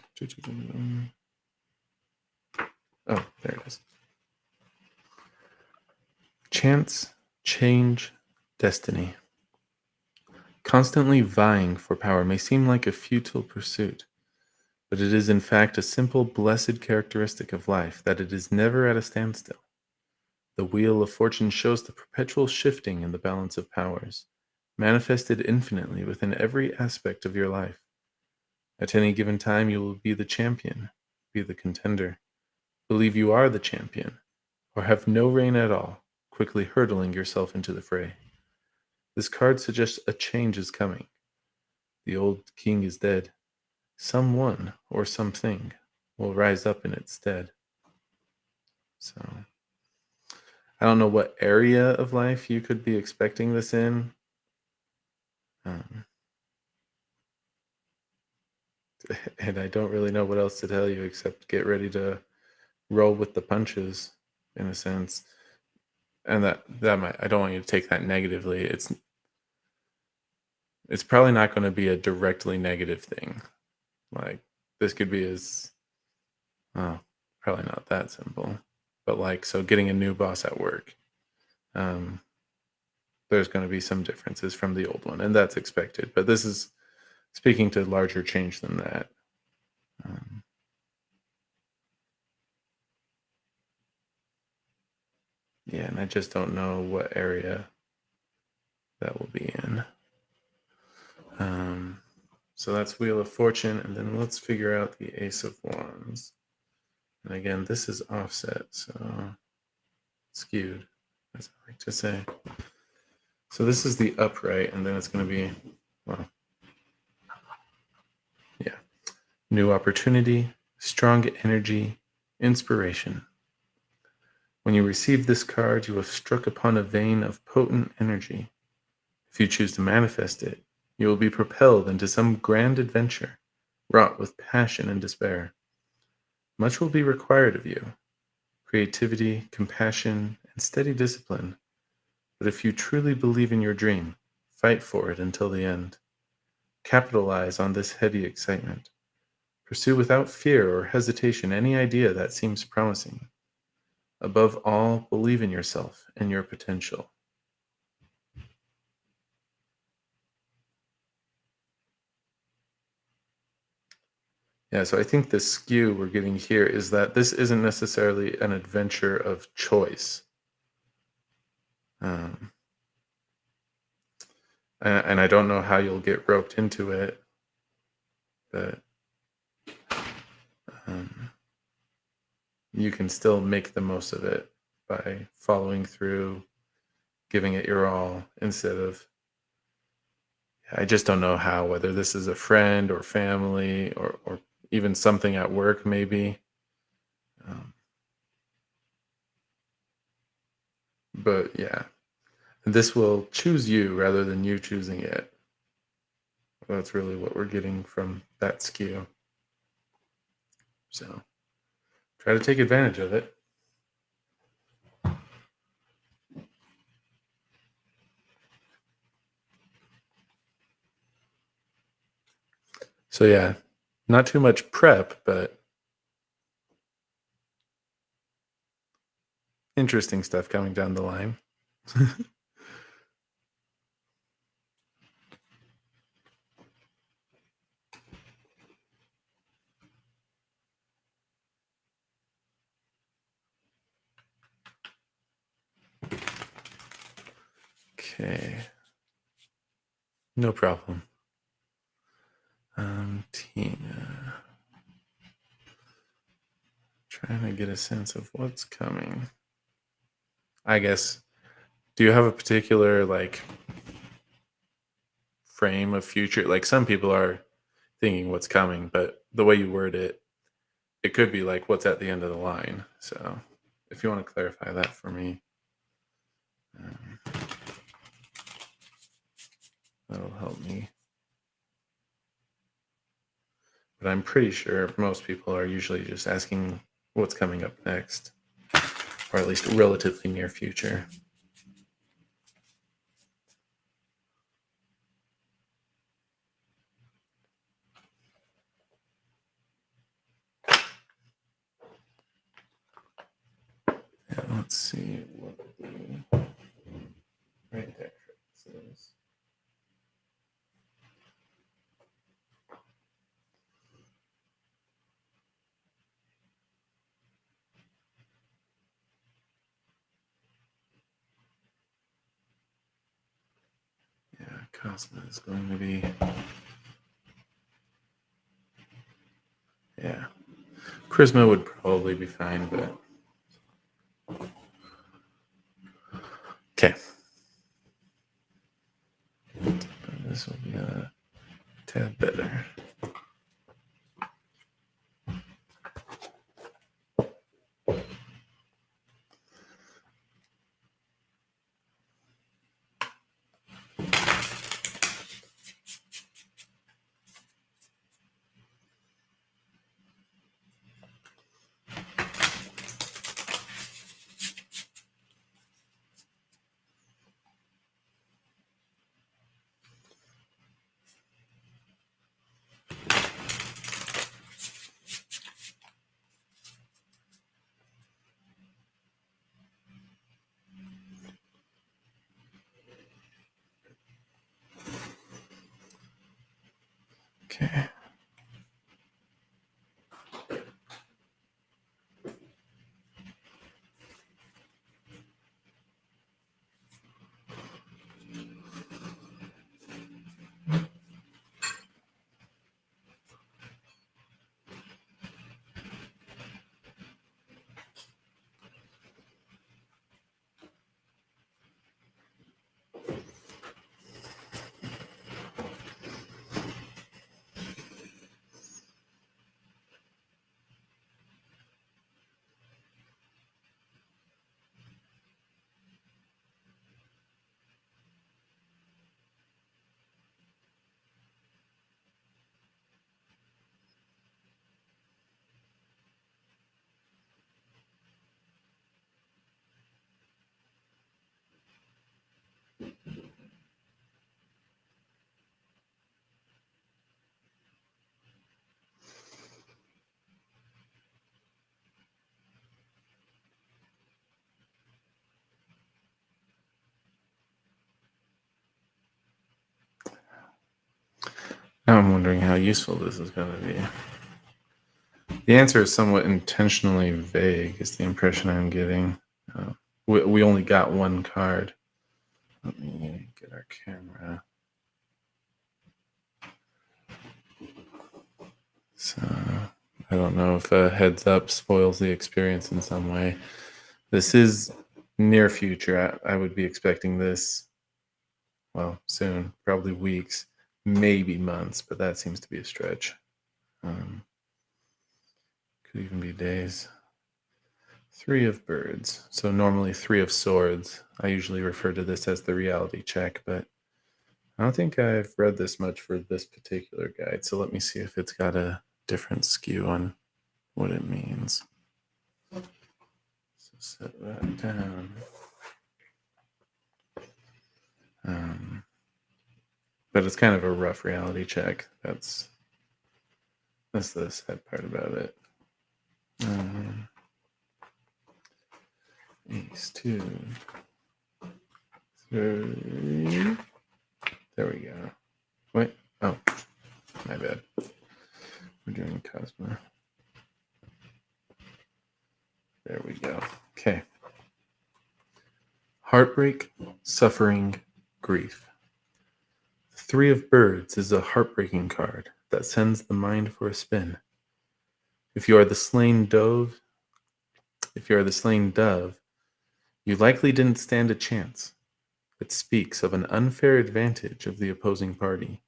Speaker 1: Oh, there it is. Chance, change, destiny. Constantly vying for power may seem like a futile pursuit, but it is in fact a simple, blessed characteristic of life that it is never at a standstill. The wheel of fortune shows the perpetual shifting in the balance of powers, manifested infinitely within every aspect of your life. At any given time, you will be the champion, be the contender, believe you are the champion, or have no reign at all, quickly hurtling yourself into the fray. This card suggests a change is coming. The old king is dead. Someone or something will rise up in its stead. So, I don't know what area of life you could be expecting this in. Um, and I don't really know what else to tell you except get ready to roll with the punches, in a sense. And that might, I don't want you to take that negatively. It's probably not going to be a directly negative thing. Like, this could be as, oh, probably not that simple. But like, so getting a new boss at work, um, there's going to be some differences from the old one, and that's expected. But this is speaking to larger change than that. Um, yeah, and I just don't know what area that will be in. So that's Wheel of Fortune, and then let's figure out the Ace of Wands. And again, this is offset, so skewed, as I like to say. So this is the upright, and then it's going to be, well, yeah, new opportunity, strong energy, inspiration. When you receive this card, you have struck upon a vein of potent energy. If you choose to manifest it, you will be propelled into some grand adventure, wrought with passion and despair. Much will be required of you: creativity, compassion, and steady discipline. But if you truly believe in your dream, fight for it until the end. Capitalize on this heady excitement. Pursue without fear or hesitation any idea that seems promising. Above all, believe in yourself and your potential. Yeah, so I think the skew we're getting here is that this isn't necessarily an adventure of choice. Um, and I don't know how you'll get roped into it, but um, you can still make the most of it by following through, giving it your all instead of, I just don't know how, whether this is a friend or family or even something at work, maybe. Um, but yeah, this will choose you rather than you choosing it. That's really what we're getting from that skew. So try to take advantage of it. So yeah, not too much prep, but interesting stuff coming down the line. Okay. No problem. Tina. Trying to get a sense of what's coming. I guess, do you have a particular like frame of future? Like some people are thinking what's coming, but the way you word it, it could be like what's at the end of the line. So if you want to clarify that for me, um, that'll help me. But I'm pretty sure most people are usually just asking what's coming up next, or at least relatively near future. Yeah, let's see what the right there says. Cosmo is going to be... Yeah. Prisma would probably be fine, but... Okay. This will be a tad better. Okay. Now I'm wondering how useful this is going to be. The answer is somewhat intentionally vague, is the impression I'm getting. We only got one card. Let me get our camera. So I don't know if a heads up spoils the experience in some way. This is near future. I would be expecting this, well, soon, probably weeks, maybe months, but that seems to be a stretch. Could even be days. 3 of birds. So normally 3 of swords. I usually refer to this as the reality check, but I don't think I've read this much for this particular guide. So let me see if it's got a different skew on what it means. So set that down. But it's kind of a rough reality check. That's the sad part about it. Ace 2, 3. There we go. Wait. Oh, my bad. We're doing Cosmo. There we go. Okay. Heartbreak, suffering, grief. 3 of birds is a heartbreaking card that sends the mind for a spin. If you are the slain dove, you likely didn't stand a chance. It speaks of an unfair advantage of the opposing party,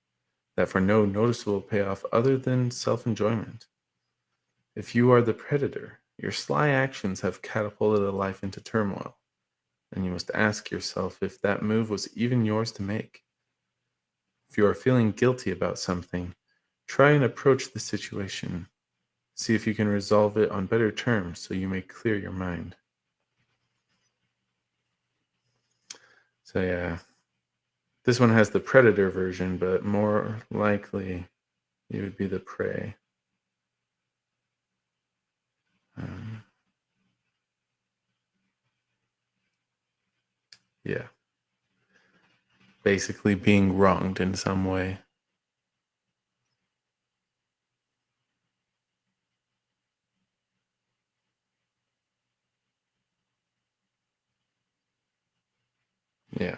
Speaker 1: that for no noticeable payoff other than self-enjoyment. If you are the predator, your sly actions have catapulted a life into turmoil, and you must ask yourself if that move was even yours to make. If you are feeling guilty about something, try and approach the situation. See if you can resolve it on better terms so you may clear your mind. So yeah, this one has the predator version, but more likely you would be the prey. Yeah. Basically being wronged in some way. Yeah.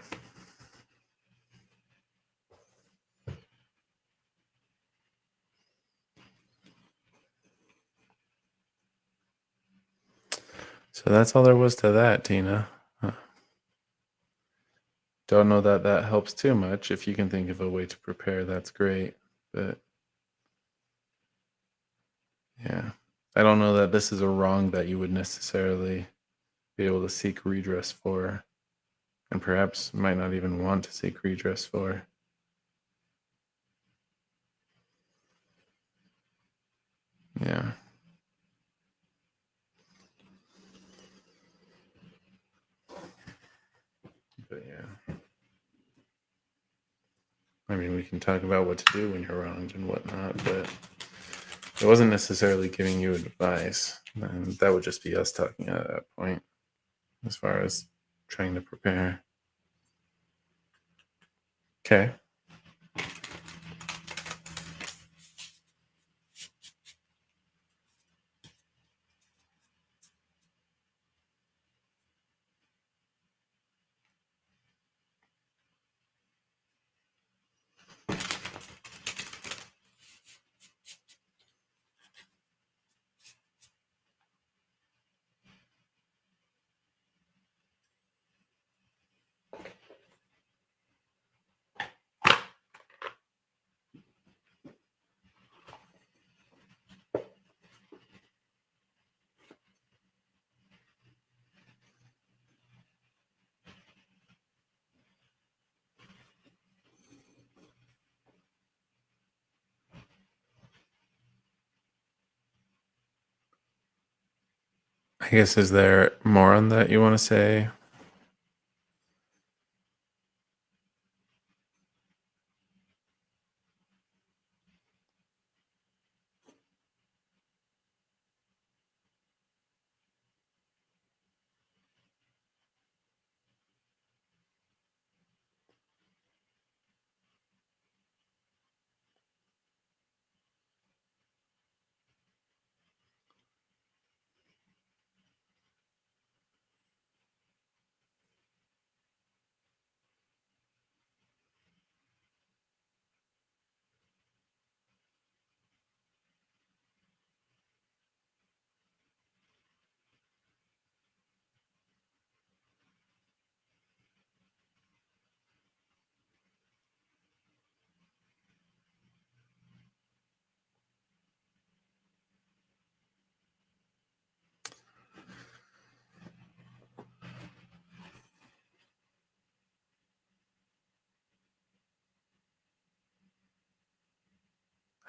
Speaker 1: So that's all there was to that, Tina. Don't know that that helps too much. If you can think of a way to prepare, that's great. But yeah, I don't know that this is a wrong that you would necessarily be able to seek redress for, and perhaps might not even want to seek redress for. Yeah. But yeah. I mean, we can talk about what to do when you're wronged and whatnot, but it wasn't necessarily giving you advice. And that would just be us talking at that point, as far as trying to prepare. Okay. I guess, is there more on that you want to say?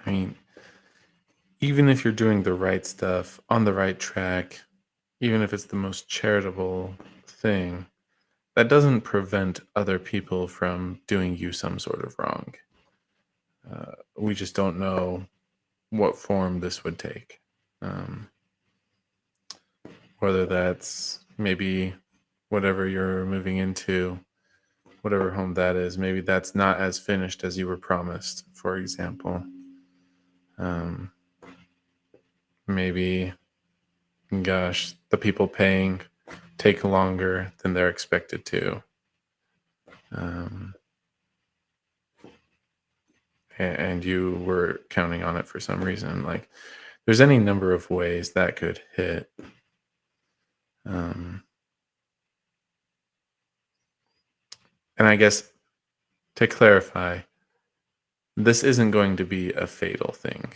Speaker 1: I mean, even if you're doing the right stuff on the right track, even if it's the most charitable thing, that doesn't prevent other people from doing you some sort of wrong. We just don't know what form this would take. Um, whether that's maybe whatever you're moving into, whatever home that is, maybe that's not as finished as you were promised, for example. Um, maybe, gosh, the people paying take longer than they're expected to. Um, and you were counting on it for some reason. Like, there's any number of ways that could hit. Um, and I guess to clarify, this isn't going to be a fatal thing.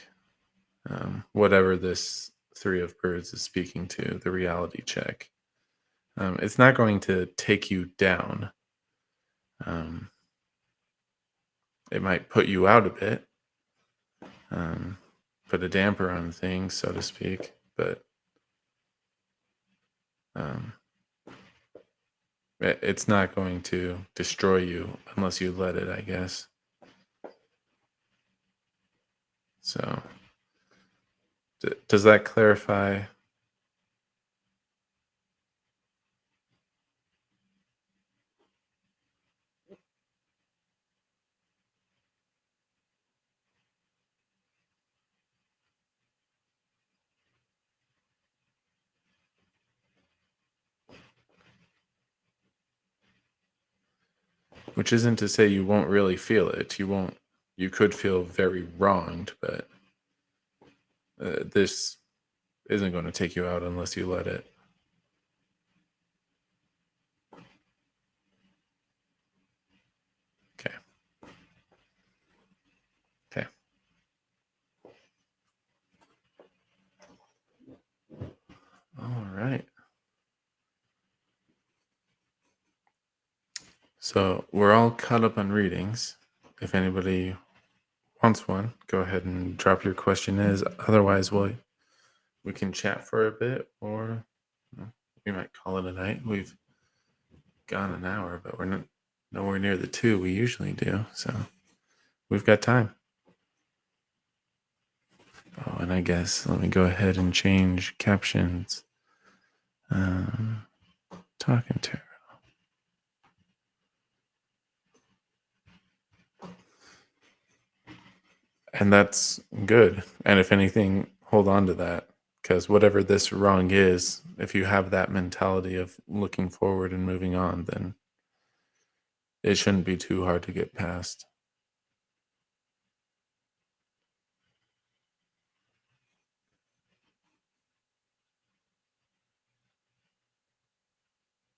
Speaker 1: Whatever this three of birds is speaking to, the reality check, it's not going to take you down. Um, it might put you out a bit, um, put a damper on things, so to speak, but um, it's not going to destroy you unless you let it, I guess. So, does that clarify? Which isn't to say you won't really feel it. You won't. You could feel very wronged, but this isn't going to take you out unless you let it. So we're all caught up on readings. If anybody wants one, go ahead and drop your question is. Otherwise, we can chat for a bit, or we might call it a night. We've gone an hour, but we're not nowhere near the 2 we usually do. So we've got time. Oh, and I guess let me go ahead and change captions. Talking to. And that's good. And if anything, hold on to that, because whatever this wrong is, if you have that mentality of looking forward and moving on, then it shouldn't be too hard to get past.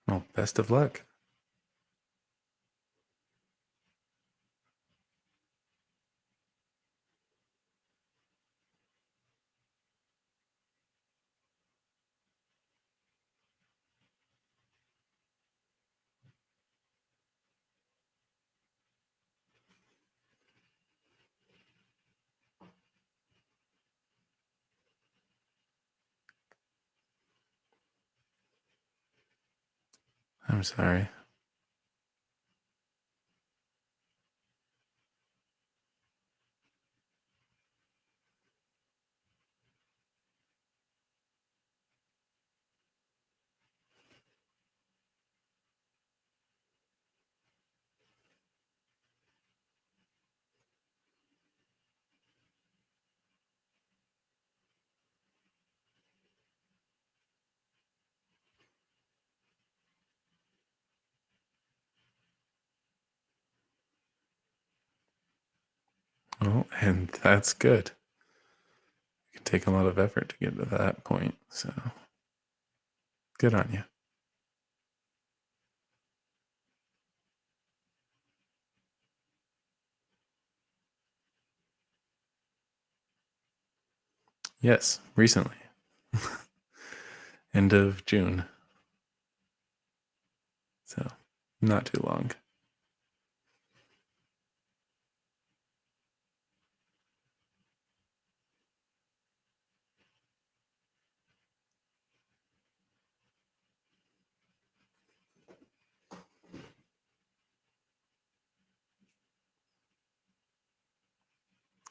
Speaker 1: Well, best of luck. I'm sorry. Oh, and that's good. It can take a lot of effort to get to that point. So good on you. Yes, recently. End of June. So not too long.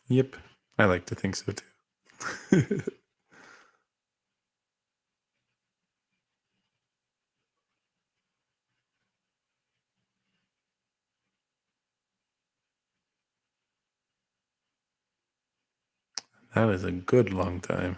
Speaker 1: Yep. I like to think so too. That is a good long time.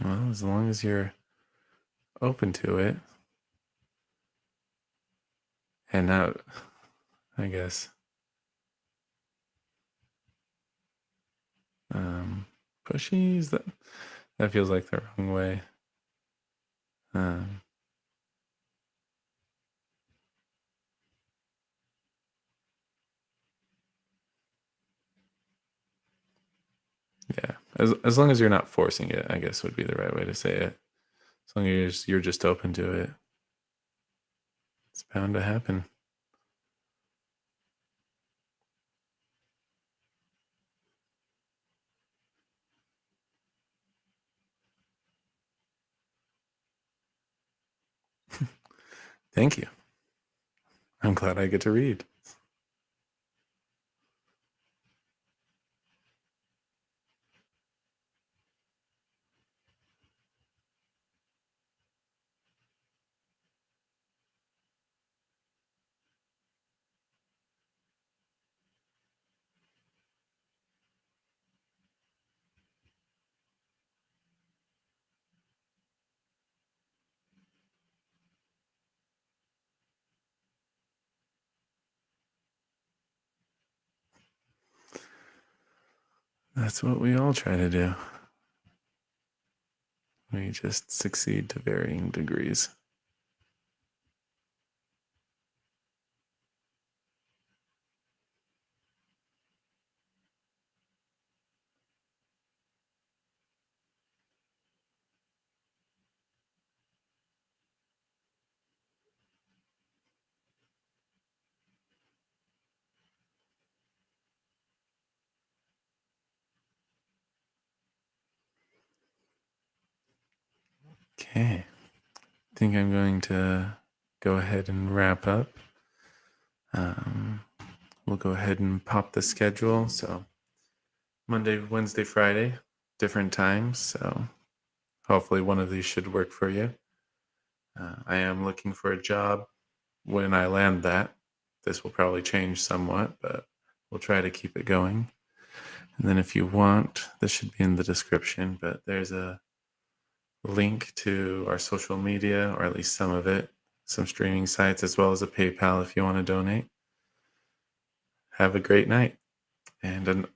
Speaker 1: Well, as long as you're open to it. And now, I guess, pushy is that feels like the wrong way. Um, yeah, as long as you're not forcing it, I guess would be the right way to say it. As long as you're just open to it, it's bound to happen. Thank you. I'm glad I get to read. That's what we all try to do. We just succeed to varying degrees. Okay. I think I'm going to go ahead and wrap up. We'll go ahead and pop the schedule. So Monday, Wednesday, Friday, different times. So hopefully one of these should work for you. I am looking for a job when I land that. This will probably change somewhat, but we'll try to keep it going. And then if you want, this should be in the description, but there's a link to our social media, or at least some of it, some streaming sites, as well as a PayPal if you want to donate. Have a great night. And